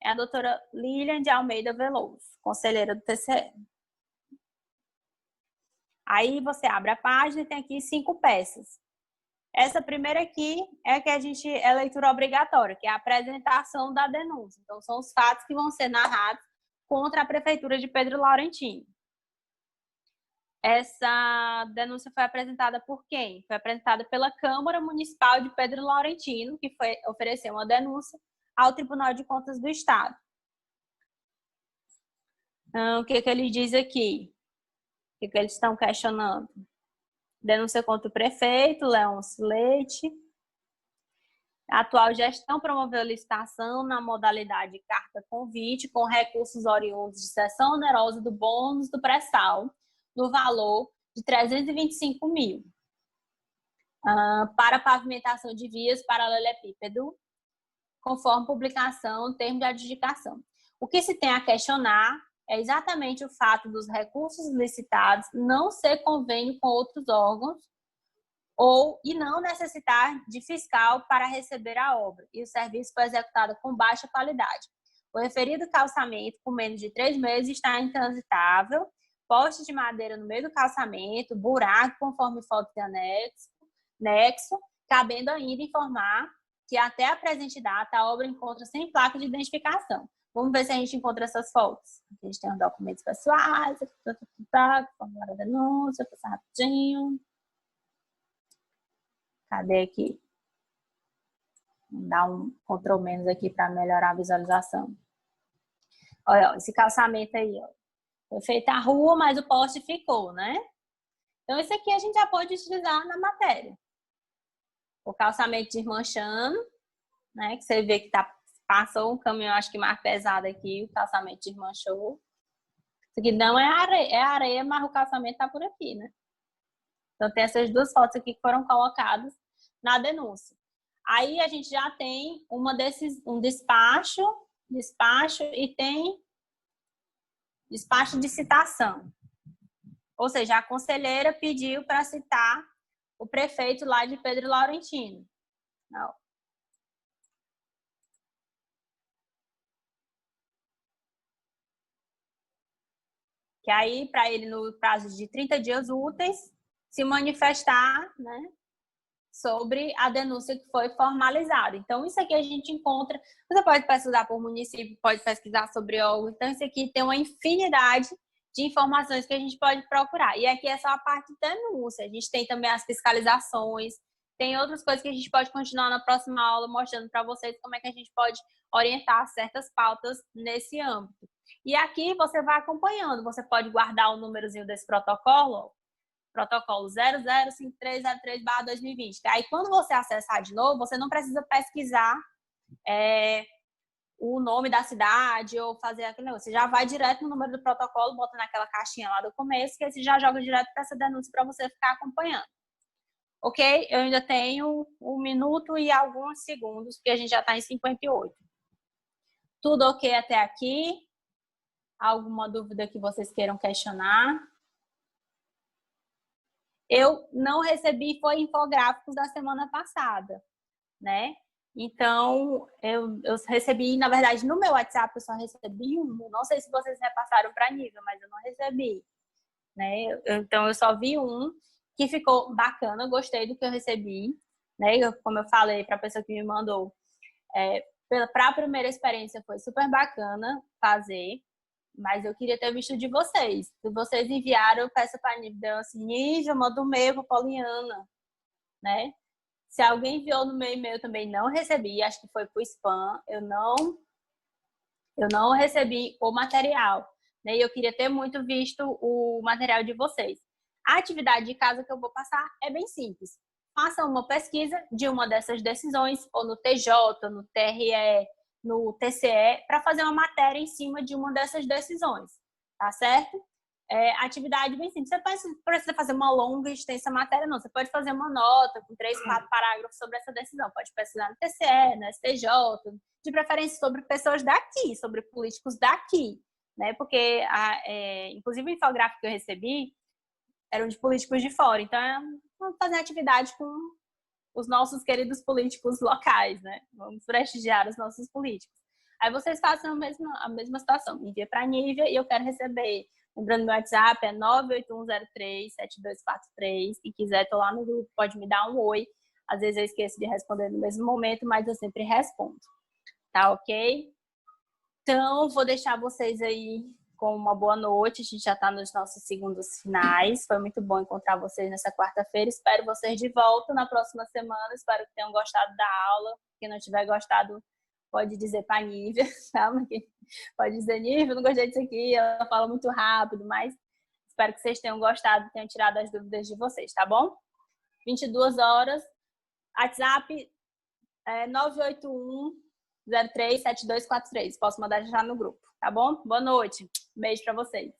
é a doutora Lilian de Almeida Veloso, conselheira do TCE. Aí você abre a página e tem aqui 5 peças. Essa primeira aqui é que é leitura obrigatória, que é a apresentação da denúncia. Então, são os fatos que vão ser narrados contra a Prefeitura de Pedro Laurentino. Essa denúncia foi apresentada por quem? Foi apresentada pela Câmara Municipal de Pedro Laurentino, que ofereceu uma denúncia ao Tribunal de Contas do Estado. O que ele diz aqui? O que eles estão questionando? Denúncia contra o prefeito, Leôncio Leite. A atual gestão promoveu licitação na modalidade carta-convite com recursos oriundos de cessão onerosa do bônus do pré-sal, no valor de 325 mil. Para pavimentação de vias paralelepípedo, conforme publicação, termo de adjudicação. O que se tem a questionar é exatamente o fato dos recursos licitados não ser convênio com outros órgãos e não necessitar de fiscal para receber a obra, e o serviço foi executado com baixa qualidade. O referido calçamento, com menos de 3 meses, está intransitável, poste de madeira no meio do calçamento, buraco conforme foto de anexo, nexo, cabendo ainda informar que até a presente data a obra encontra sem placa de identificação. Vamos ver se a gente encontra essas fotos. A gente tem os documentos pessoais, formulário da denúncia, passar rapidinho. Cadê aqui? Vou dar um Ctrl- menos aqui para melhorar a visualização. Olha, esse calçamento aí, ó. Foi feita a rua, mas o poste ficou, né? Então, esse aqui a gente já pode utilizar na matéria. O calçamento desmanchando, né? Que você vê que passou um caminhão, acho que mais pesado aqui, o calçamento desmanchou. Isso aqui não é areia, mas o calçamento tá por aqui, né? Então, tem essas duas fotos aqui que foram colocadas na denúncia. Aí, a gente já tem um despacho e tem despacho de citação. Ou seja, a conselheira pediu para citar o prefeito lá de Pedro Laurentino. Não. Que aí, para ele, no prazo de 30 dias úteis, se manifestar, né, sobre a denúncia que foi formalizada. Então, isso aqui a gente encontra, você pode pesquisar por município, pode pesquisar sobre algo. Então, isso aqui tem uma infinidade de informações que a gente pode procurar. E aqui é só a parte da denúncia. A gente tem também as fiscalizações, tem outras coisas que a gente pode continuar na próxima aula mostrando para vocês como é que a gente pode orientar certas pautas nesse âmbito. E aqui você vai acompanhando, você pode guardar o númerozinho desse protocolo, protocolo 005303/2020. Aí, quando você acessar de novo, você não precisa pesquisar o nome da cidade ou fazer aquele negócio. Você já vai direto no número do protocolo, bota naquela caixinha lá do começo, que aí você já joga direto para essa denúncia para você ficar acompanhando. Ok? Eu ainda tenho 1 minuto e alguns segundos, porque a gente já está em 58. Tudo ok até aqui? Alguma dúvida que vocês queiram questionar? Eu não recebi, foi infográficos da semana passada, né? Então, eu recebi, na verdade, no meu WhatsApp eu só recebi um. Não sei se vocês repassaram para a Nívia, mas eu não recebi, né? Então, eu só vi um que ficou bacana, gostei do que eu recebi, né? Como eu falei para a pessoa que me mandou, para a primeira experiência foi super bacana fazer, mas eu queria ter visto de vocês. Se vocês enviaram, eu peço para a Nívia, assim, Nívia, manda um e-mail para Poliana, né? Se alguém enviou no meu e-mail, também não recebi, acho que foi para o spam, eu não recebi o material, né? E eu queria ter muito visto o material de vocês. A atividade de casa que eu vou passar é bem simples. Faça uma pesquisa de uma dessas decisões, ou no TJ, no TRE, no TCE, para fazer uma matéria em cima de uma dessas decisões, tá certo? Atividade bem simples. Você precisa fazer uma longa e extensa matéria, não. Você pode fazer uma nota com 3, 4 parágrafos sobre essa decisão. Pode pesquisar no TCE, no STJ, de preferência sobre pessoas daqui, sobre políticos daqui, né? Porque, inclusive, o infográfico que eu recebi eram de políticos de fora. Então, vamos fazer atividade com os nossos queridos políticos locais, né? Vamos prestigiar os nossos políticos. Aí vocês façam a mesma situação. Envia para a Nívia e eu quero receber. Lembrando, meu WhatsApp é 981037243. Se quiser, tô lá no grupo, pode me dar um oi. Às vezes eu esqueço de responder no mesmo momento, mas eu sempre respondo. Tá ok? Então, vou deixar vocês aí com uma boa noite. A gente já tá nos nossos segundos finais. Foi muito bom encontrar vocês nessa quarta-feira. Espero vocês de volta na próxima semana. Espero que tenham gostado da aula. Quem não tiver gostado, pode dizer para a Nívia, tá? Pode dizer, Nívia, não gostei disso aqui, ela fala muito rápido, mas espero que vocês tenham gostado, tenham tirado as dúvidas de vocês, tá bom? 22 horas, WhatsApp 981037243. Posso mandar já no grupo, tá bom? Boa noite, beijo para vocês.